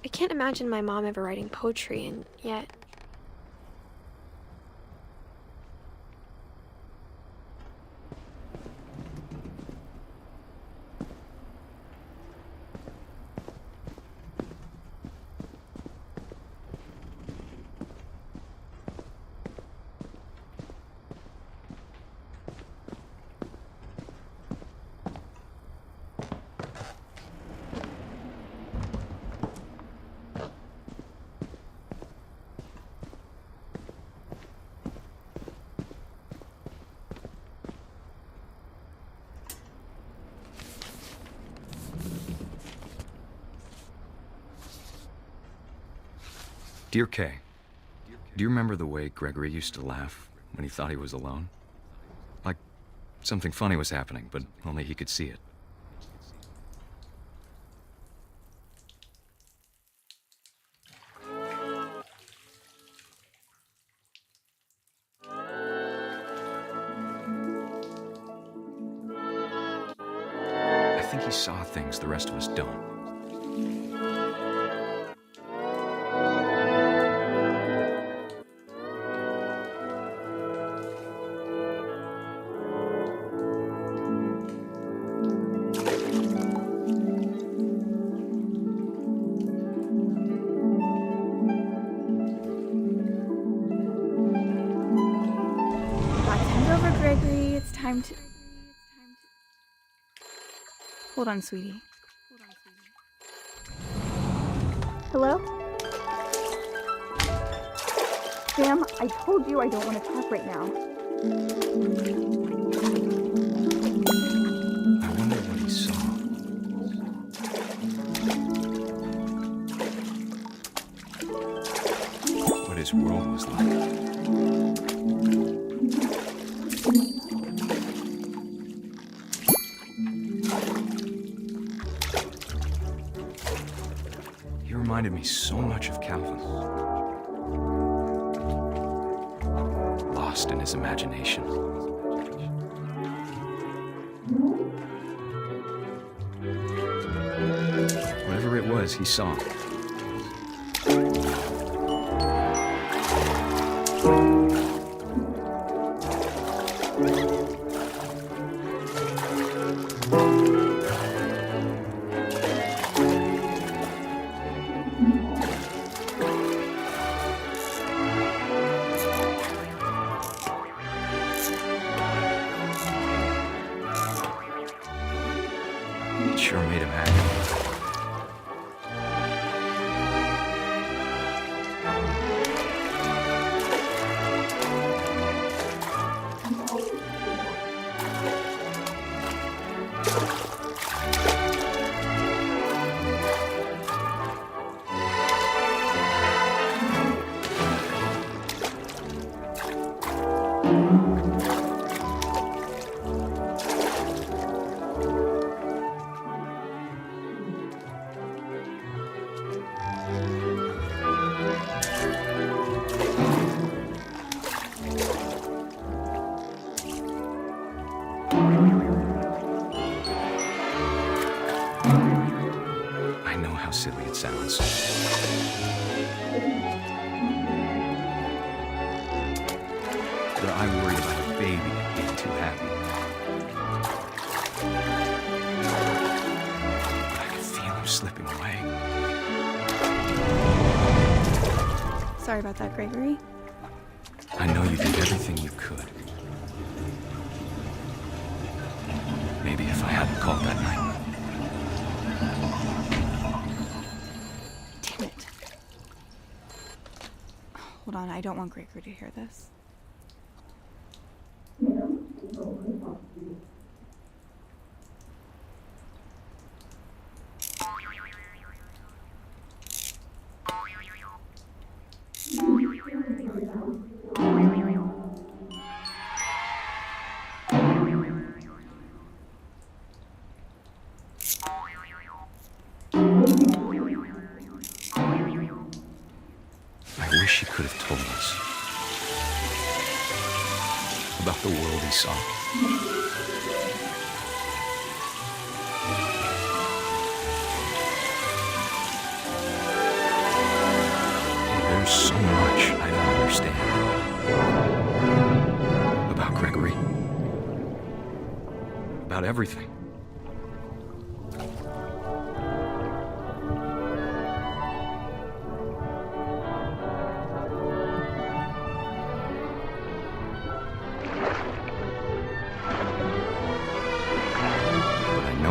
I can't imagine my mom ever writing poetry, and yet... Dear Kay, do you remember the way Gregory used to laugh when he thought he was alone? Like something funny was happening, but only he could see it. I think he saw things the rest of us don't. Gregory, it's time to... Hold on, sweetie. Hello? Sam, I told you I don't want to talk right now. I wonder what he saw. What his world was like. He reminded me so much of Calvin. Lost in his imagination. Whatever it was, he saw. It sure made him happy. I know how silly it sounds. Sorry about that, Gregory. I know you did everything you could. Maybe if I hadn't called that night. Damn it. Hold on, I don't want Gregory to hear this. I wish he could have told us about the world he saw. There's so much I don't understand about Gregory, about everything.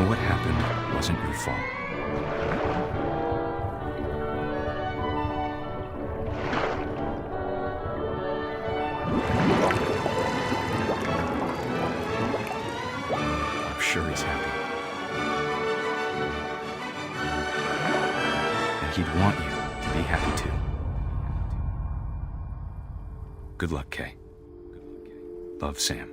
What happened wasn't your fault. I'm sure he's happy. And he'd want you to be happy too. Good luck, Kay. Love, Sam.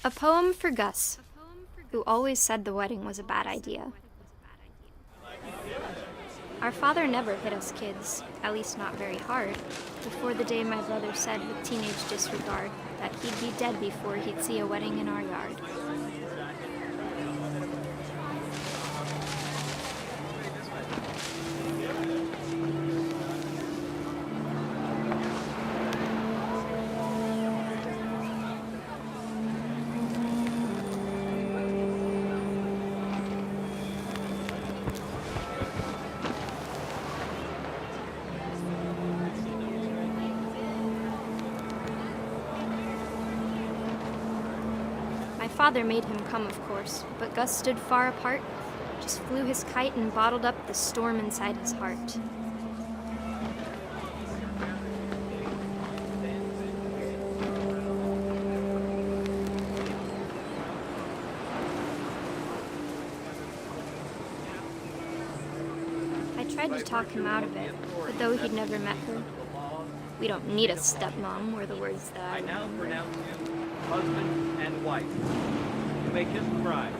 A poem for Gus, who always said the wedding was a bad idea. Our father never hit us kids, at least not very hard, before the day my brother said with teenage disregard that he'd be dead before he'd see a wedding in our yard. My father made him come, of course, but Gus stood far apart, just flew his kite and bottled up the storm inside his heart. I tried to talk him out of it, but though he'd never met her, "We don't need a stepmom," were the words that I now remember. pronounce you husband and wife. You may kiss the bride.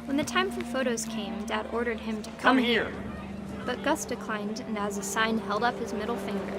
When the time for photos came, Dad ordered him to come here. But Gus declined and as a sign held up his middle finger.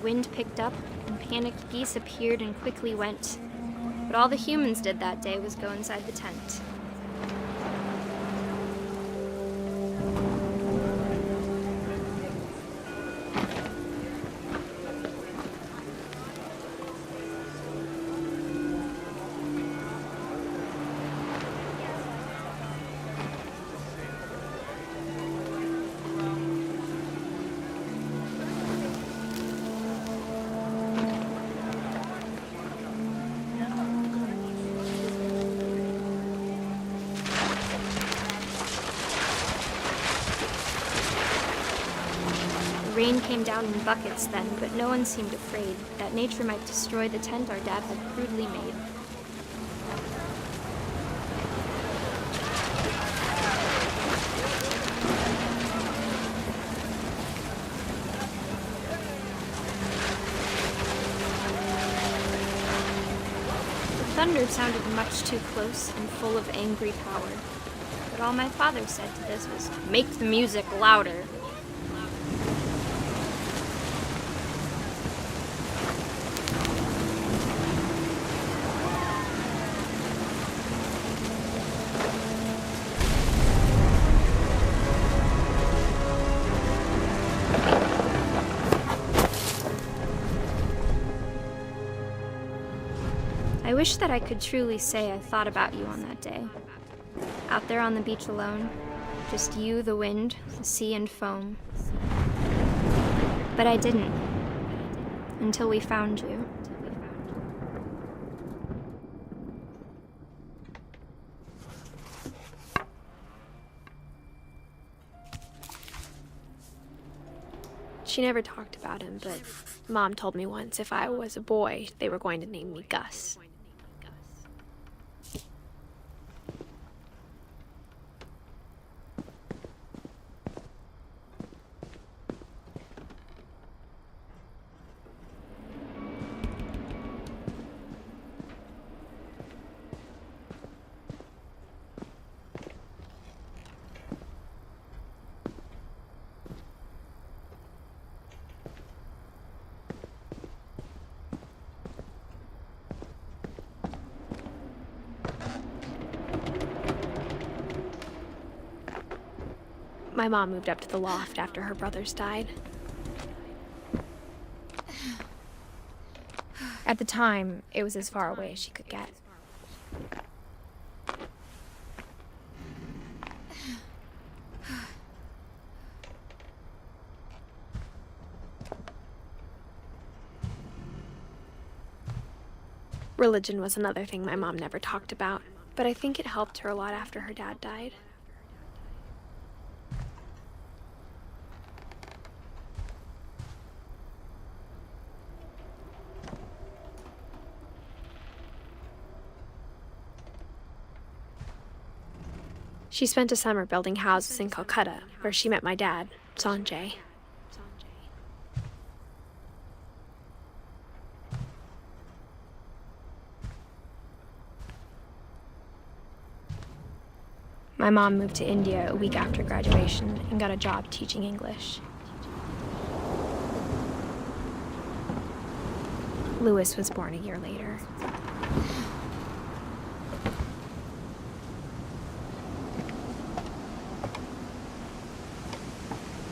wind picked up, and panicked geese appeared and quickly went. But all the humans did that day was go inside the tent. The rain came down in buckets then, but no one seemed afraid that nature might destroy the tent our dad had crudely made. The thunder sounded much too close and full of angry power. But all my father said to this was, "Make the music louder." I wish that I could truly say I thought about you on that day. Out there on the beach alone, just you, the wind, the sea, and foam. But I didn't, until we found you. She never talked about him, but Mom told me once if I was a boy, they were going to name me Gus. My mom moved up to the loft after her brothers died. At the time, it was as far away as she could get. Religion was another thing my mom never talked about, but I think it helped her a lot after her dad died. She spent a summer building houses in Calcutta, where she met my dad, Sanjay. My mom moved to India a week after graduation and got a job teaching English. Louis was born a year later.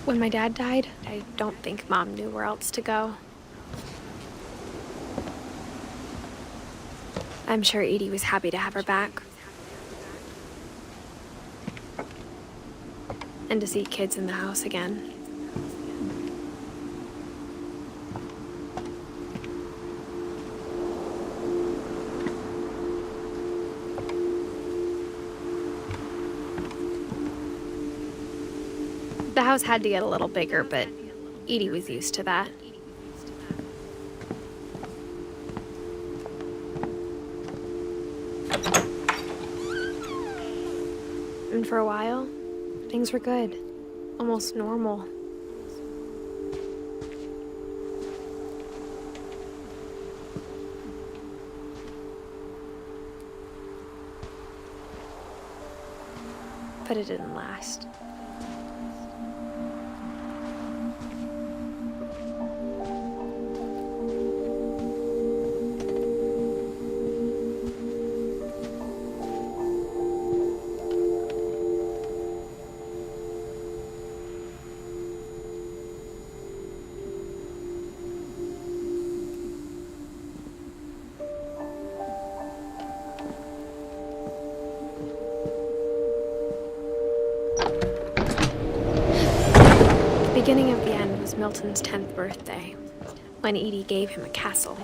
When my dad died, I don't think Mom knew where else to go. I'm sure Edie was happy to have her back. And to see kids in the house again. The house had to get a little bigger, but Edie was used to that. And for a while, things were good, almost normal. But it didn't last. beginning of the end was Milton's 10th birthday, when Edie gave him a castle.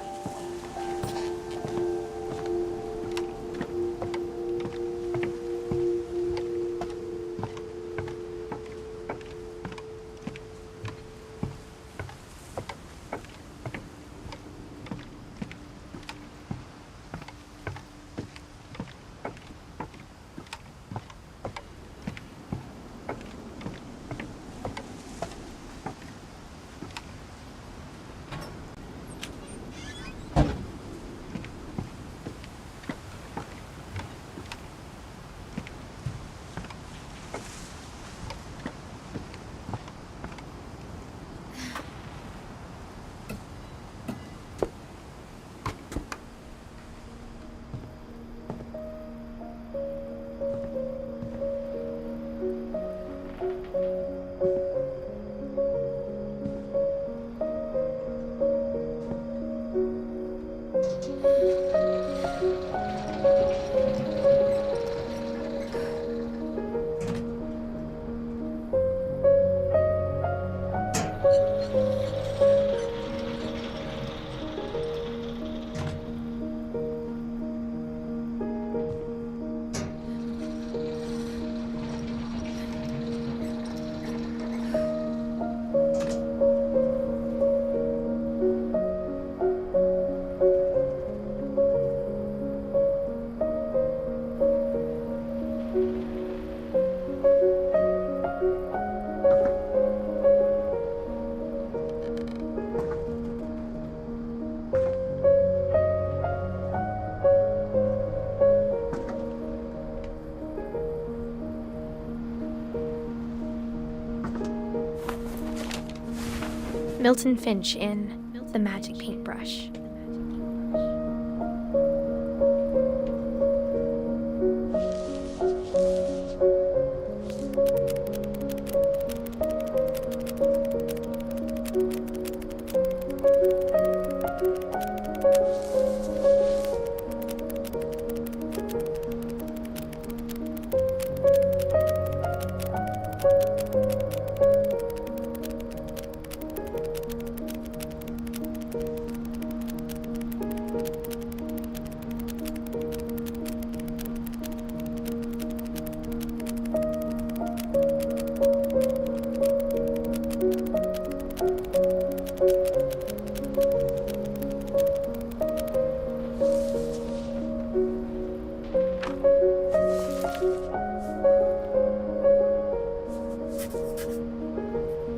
Milton Finch in The Magic Paintbrush.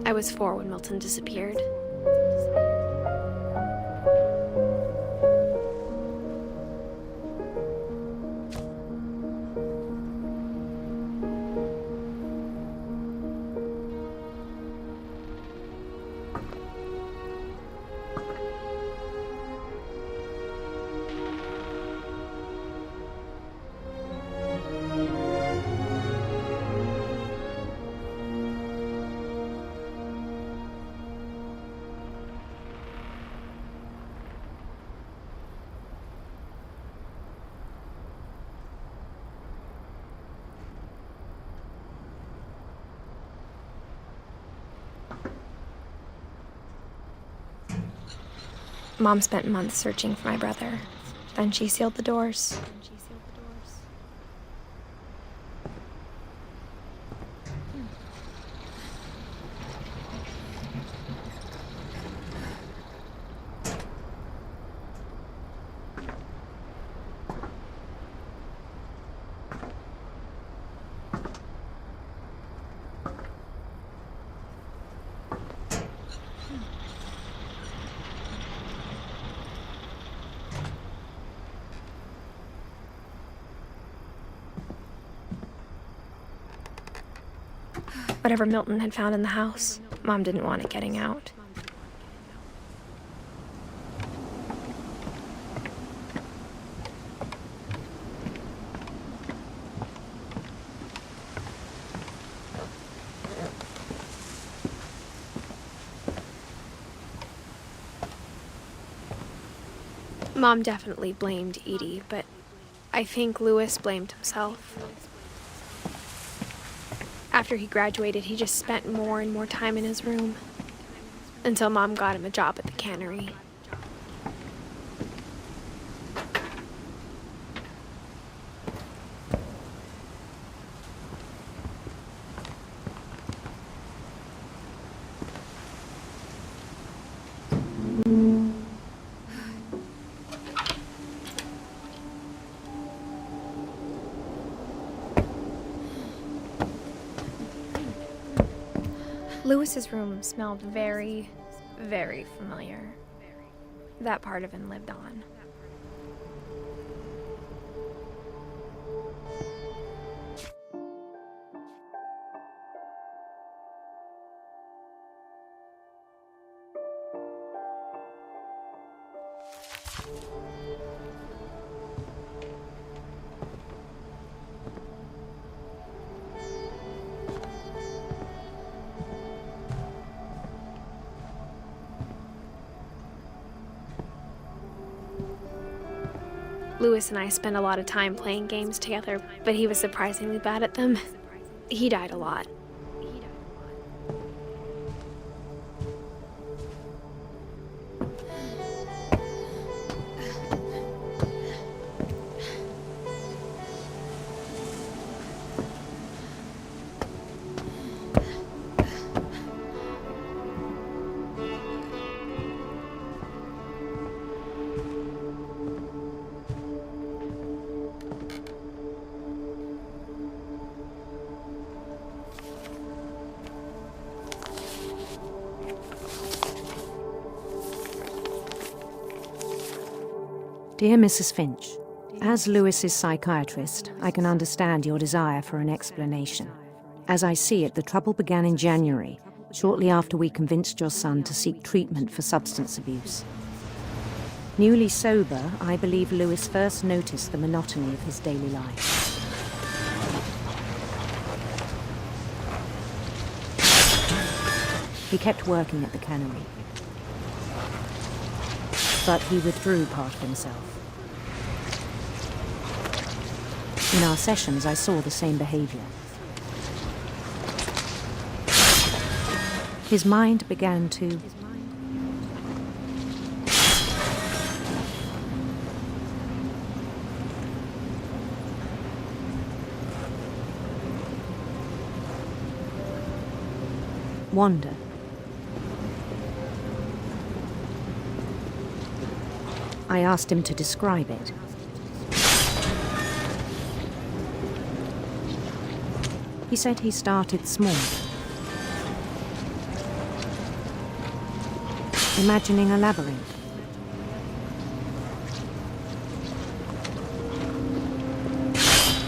I was 4 when Milton disappeared. Mom spent months searching for my brother. Then she sealed the doors. Whatever Milton had found in the house, Mom didn't want it getting out. Mom definitely blamed Edie, but I think Louis blamed himself. After he graduated, he just spent more and more time in his room, until Mom got him a job at the cannery. Lewis's room smelled very, very familiar. That part of him lived on. Lewis and I spent a lot of time playing games together, but he was surprisingly bad at them. He died a lot. Dear Mrs. Finch, as Lewis's psychiatrist, I can understand your desire for an explanation. As I see it, the trouble began in January, shortly after we convinced your son to seek treatment for substance abuse. Newly sober, I believe Lewis first noticed the monotony of his daily life. He kept working at the cannery, but he withdrew part of himself. In our sessions, I saw the same behavior. His mind began to wander. I asked him to describe it. He said he started small, imagining a labyrinth.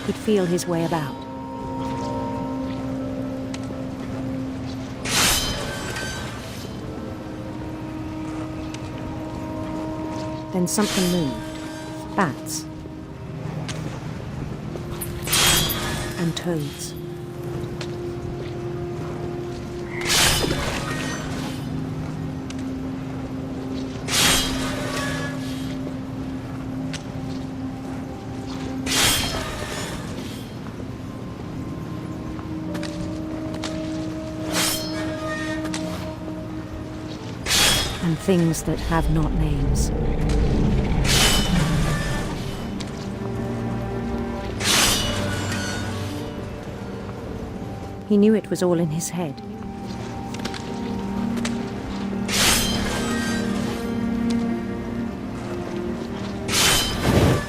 He'd feel his way about. Then something moved. Bats. And toads. And things that have not names. He knew it was all in his head.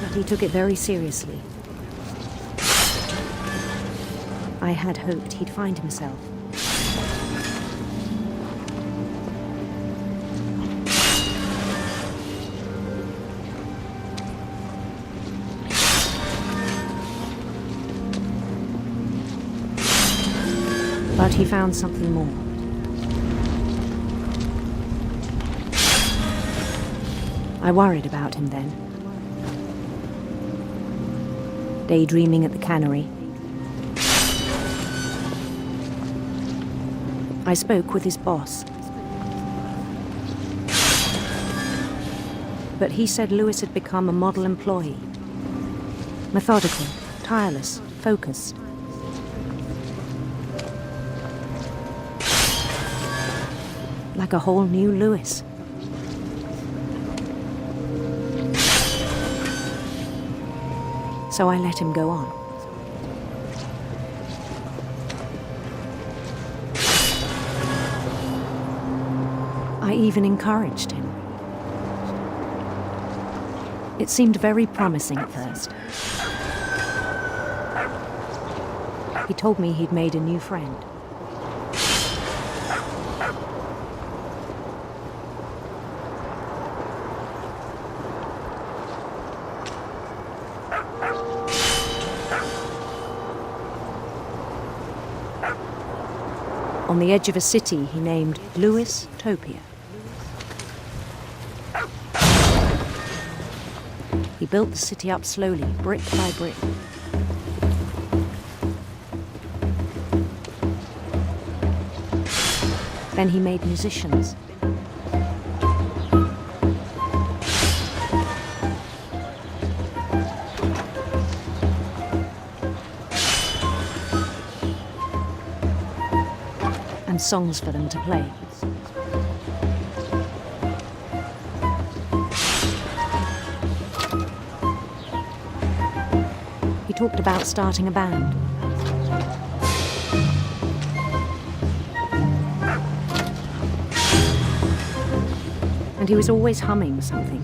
But he took it very seriously. I had hoped he'd find himself. But he found something more. I worried about him then. Daydreaming at the cannery. I spoke with his boss. But he said Lewis had become a model employee. Methodical, tireless, focused. like a whole new Lewis. So I let him go on. I even encouraged him. It seemed very promising at first. He told me he'd made a new friend. On the edge of a city he named Lewis Topia. He built the city up slowly, brick by brick. Then he made musicians. And songs for them to play. He talked about starting a band. And he was always humming something.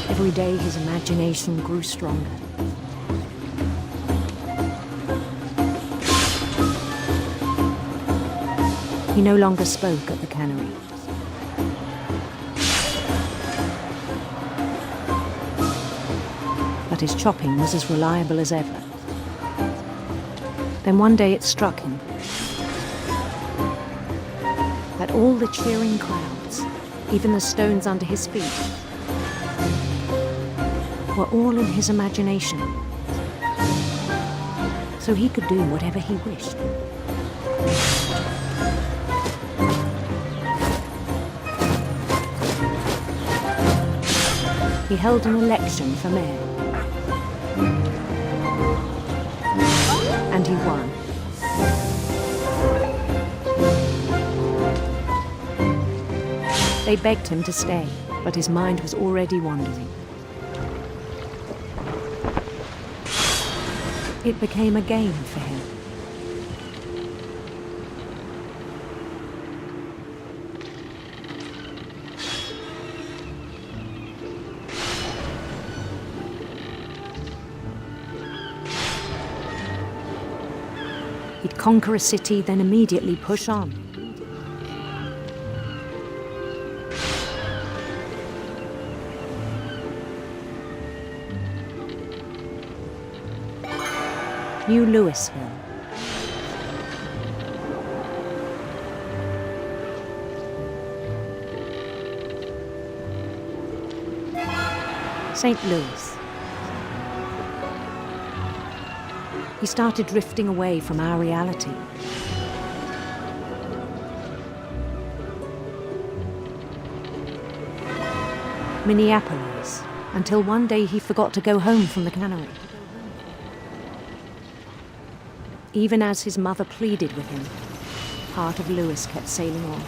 Every day his imagination grew stronger. He no longer spoke at the cannery. But his chopping was as reliable as ever. Then one day it struck him that all the cheering crowds, even the stones under his feet, were all in his imagination. So he could do whatever he wished. He held an election for mayor. And he won. They begged him to stay, but his mind was already wandering. It became a game for him. He'd conquer a city, then immediately push on. New Louisville. St. Louis. He started drifting away from our reality. Minneapolis, until one day he forgot to go home from the cannery. Even as his mother pleaded with him, part of Lewis kept sailing on.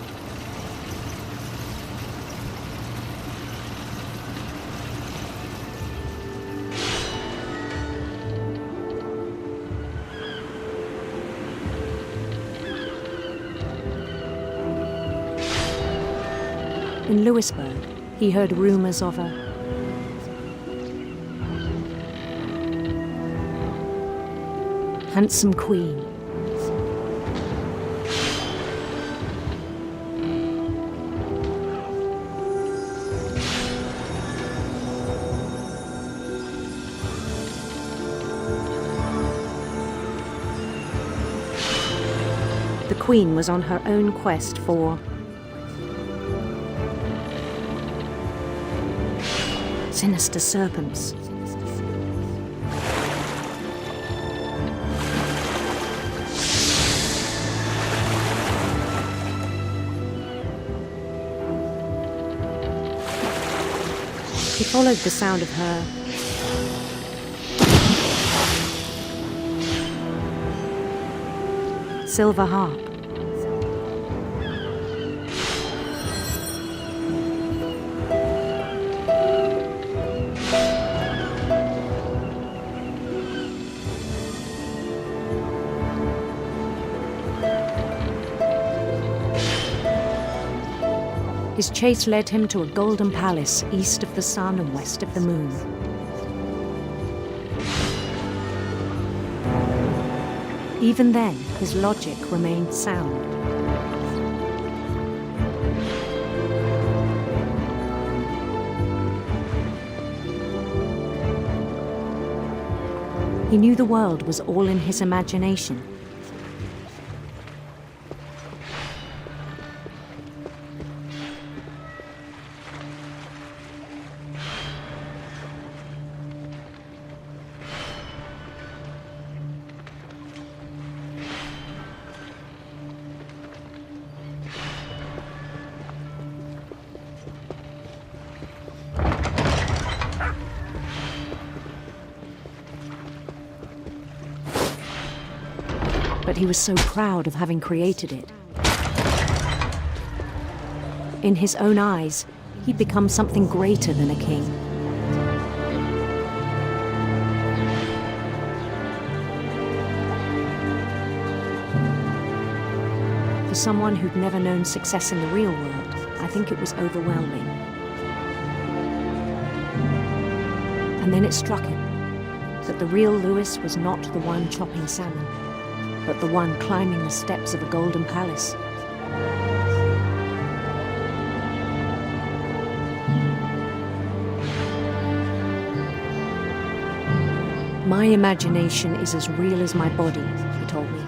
In Louisburg, he heard rumors of a handsome queen. The queen was on her own quest for sinister serpents. He followed the sound of her silver harp. His chase led him to a golden palace east of the sun and west of the moon. Even then, his logic remained sound. He knew the world was all in his imagination. But he was so proud of having created it. In his own eyes, he'd become something greater than a king. For someone who'd never known success in the real world, I think it was overwhelming. And then it struck him that the real Louis was not the one chopping salmon, but the one climbing the steps of a golden palace. My imagination is as real as my body, he told me.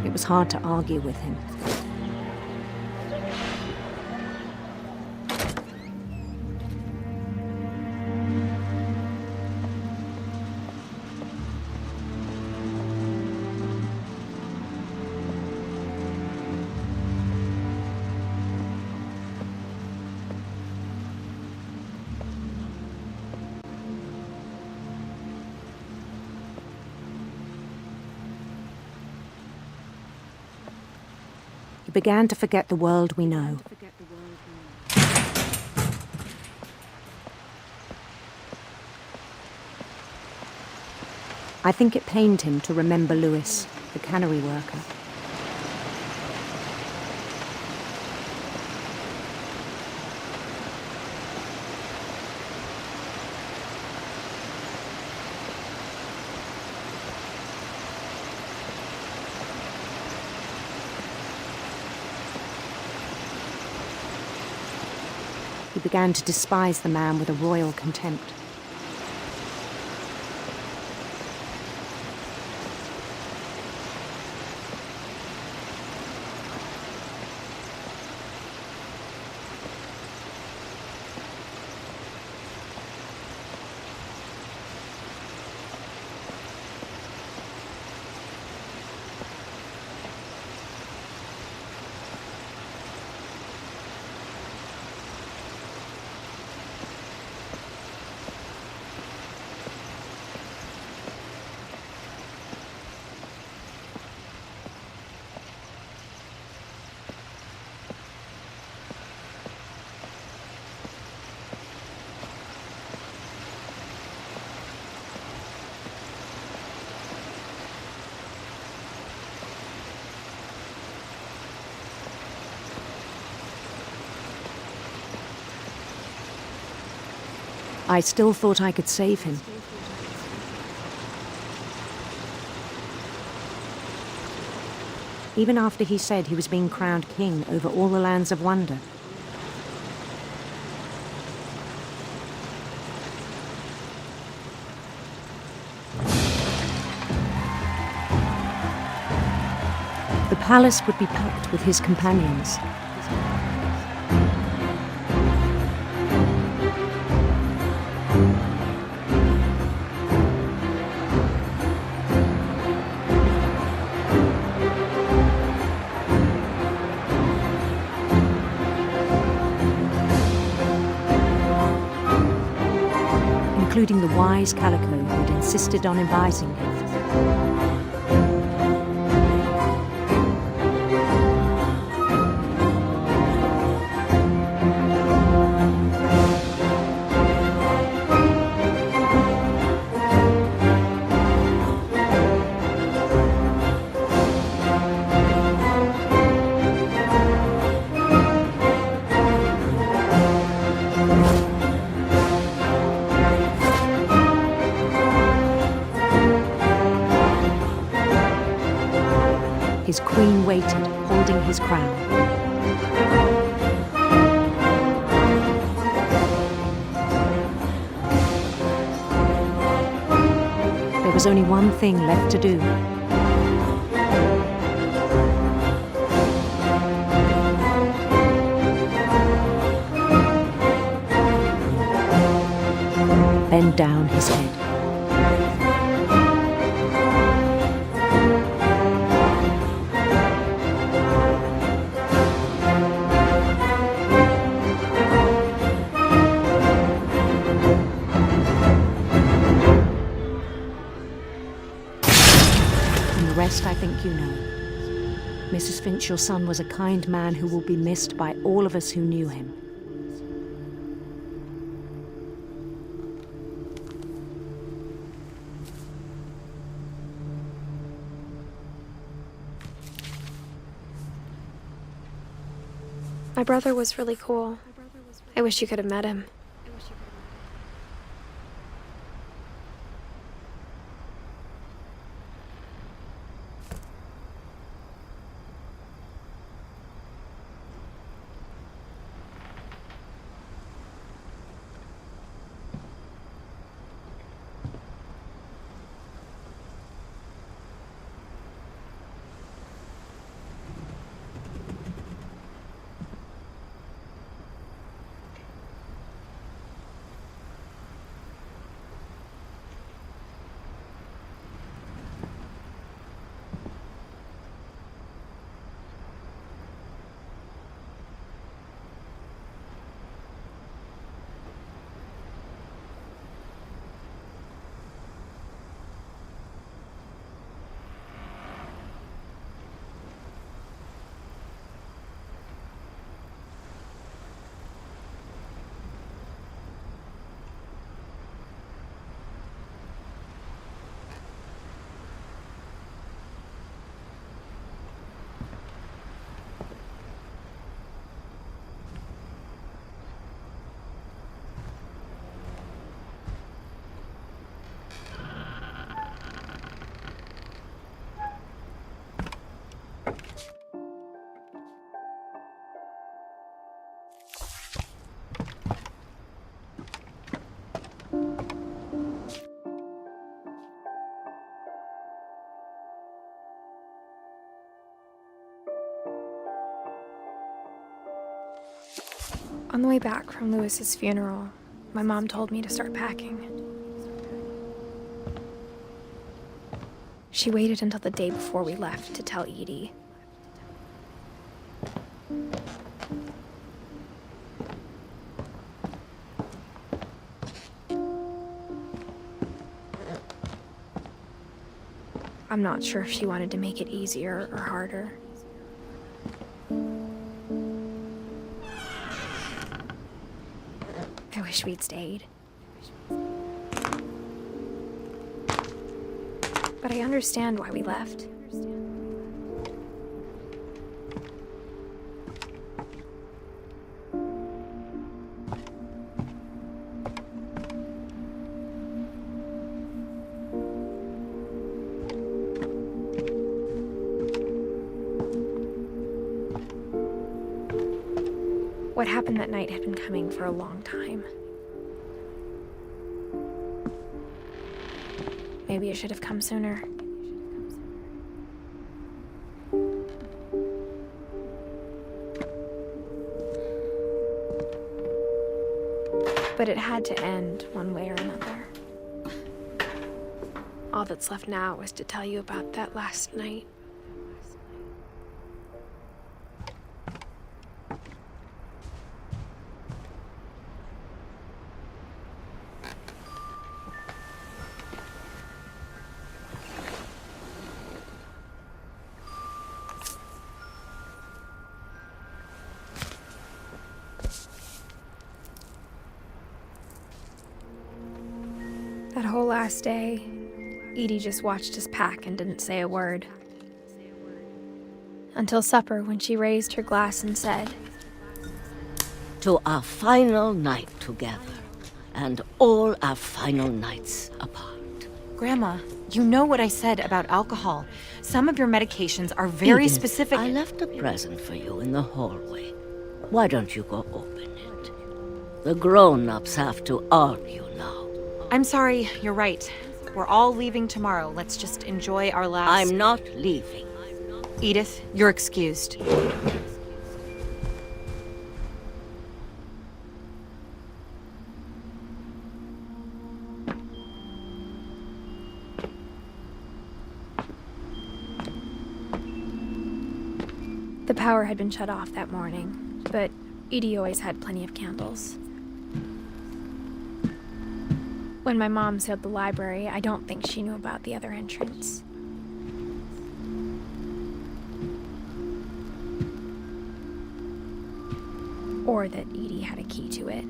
It was hard to argue with him. He began to forget the world we know. I think it pained him to remember Louis, the cannery worker. He began to despise the man with a royal contempt. I still thought I could save him. Even after he said he was being crowned king over all the lands of wonder. The palace would be packed with his companions. including the wise Calico who'd insisted on inviting him. His queen waited, holding his crown. There was only one thing left to do. Bend down his head. The rest I think you know. Mrs. Finch, your son was a kind man who will be missed by all of us who knew him. My brother was really cool. I wish you could have met him. On the way back from Lewis's funeral, my mom told me to start packing. She waited until the day before we left to tell Edie. I'm not sure if she wanted to make it easier or harder. I wish we'd stayed. But I understand why we left. What happened that night had been coming for a long time. Maybe it should have come sooner. But it had to end one way or another. All that's left now is to tell you about that last night. That whole last day, Edie just watched us pack and didn't say a word. Until supper, when she raised her glass and said, "To our final night together, and all our final nights apart." Grandma, you know what I said about alcohol. Some of your medications are very Edith, specific. I left a present for you in the hallway. Why don't you go open it? The grown-ups have to argue now. I'm sorry, you're right. We're all leaving tomorrow. Let's just enjoy our last... I'm not leaving. Edith, you're excused. The power had been shut off that morning, but Edie always had plenty of candles. When my mom sealed the library, I don't think she knew about the other entrance. Or that Edie had a key to it.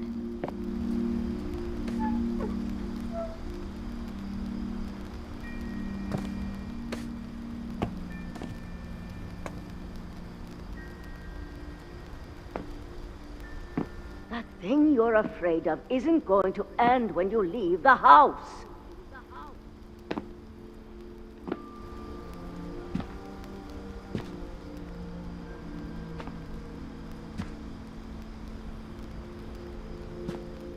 That thing you're afraid of isn't going to end when you leave the house.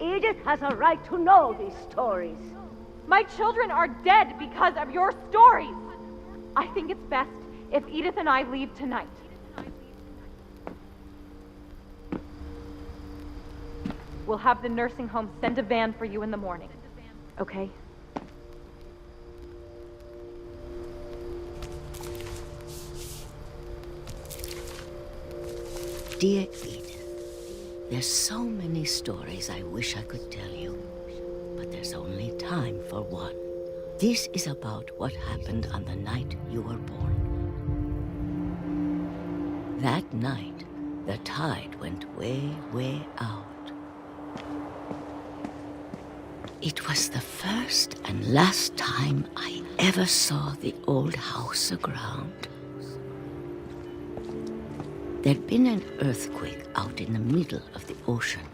Edith has a right to know these stories. My children are dead because of your stories. I think it's best if Edith and I leave tonight. We'll have the nursing home send a van for you in the morning. Okay? Dear Edith, there's so many stories I wish I could tell you, but there's only time for one. This is about what happened on the night you were born. That night, the tide went way, way out. It was the first and last time I ever saw the old house aground. There'd been an earthquake out in the middle of the ocean.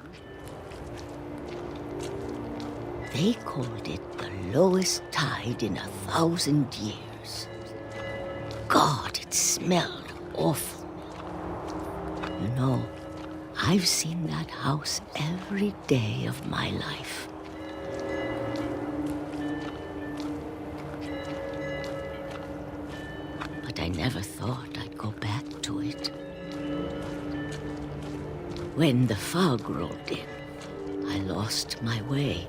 They called it the lowest tide in 1,000 years. God, it smelled awful. You know, I've seen that house every day of my life. But I never thought I'd go back to it. When the fog rolled in, I lost my way.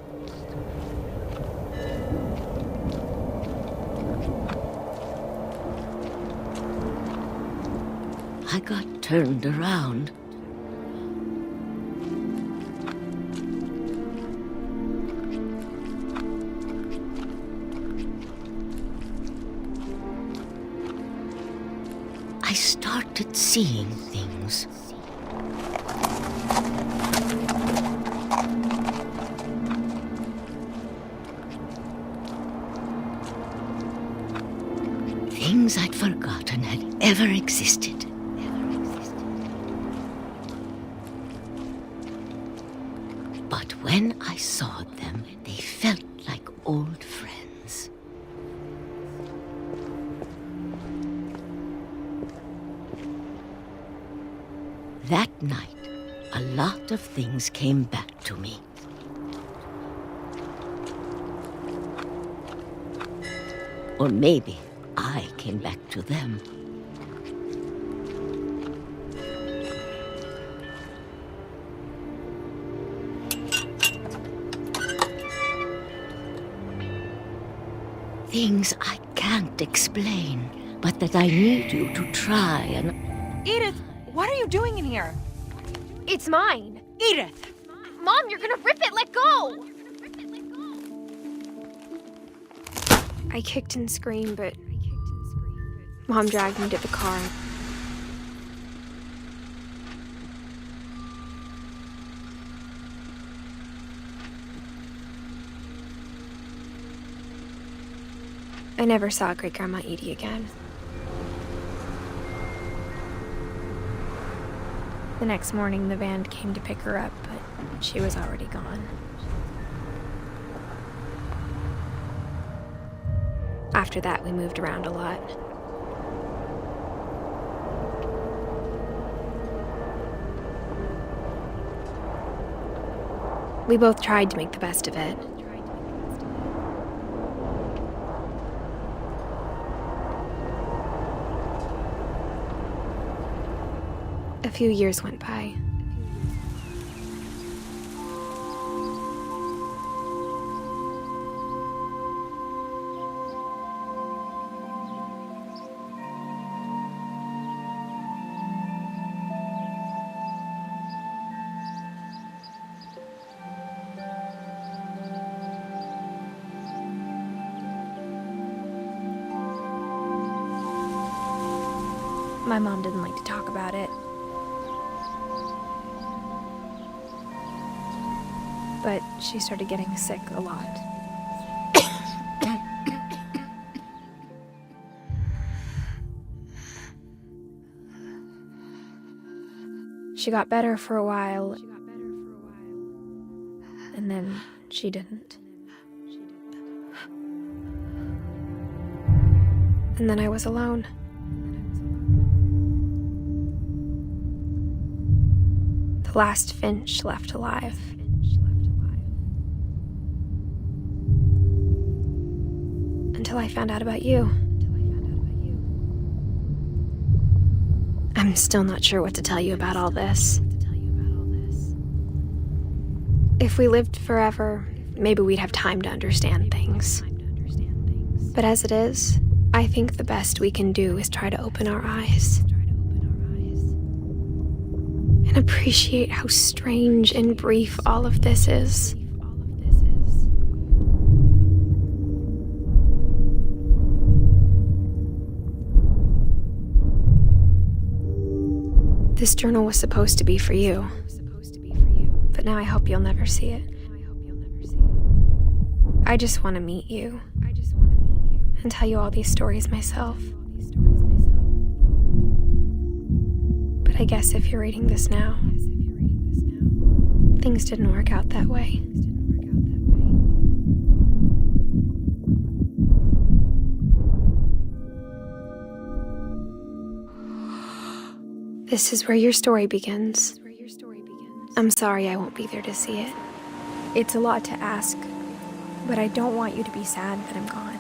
I got turned around. I started seeing things. Things I'd forgotten had ever existed. But when I saw them, they felt like old friends. That night, a lot of things came back to me. Or maybe I came back to them. Things I can't explain, but that I need you to try and... Edith, what are you doing in here? It's mine. Edith! Mom, you're gonna rip it! Let go! I kicked and screamed, but Mom dragged me to the car. I never saw Great Grandma Edie again. The next morning, the van came to pick her up, but she was already gone. After that, we moved around a lot. We both tried to make the best of it. A few years went by. My mom didn't like to talk about it. But she started getting sick a lot. She got better for a while, and then she didn't. And then I was alone. The last Finch left alive. Until I found out about you. I'm still not sure what to tell you about all this. If we lived forever, maybe we'd have time to understand things. But as it is, I think the best we can do is try to open our eyes. And appreciate how strange and brief all of this is. This journal was supposed to be for you. But now I hope you'll never see it. I just want to meet you. And tell you all these stories myself. But I guess if you're reading this now, things didn't work out that way. This is where your story begins. I'm sorry I won't be there to see it. It's a lot to ask, but I don't want you to be sad that I'm gone.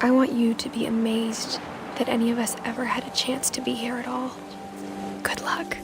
I want you to be amazed that any of us ever had a chance to be here at all. Good luck.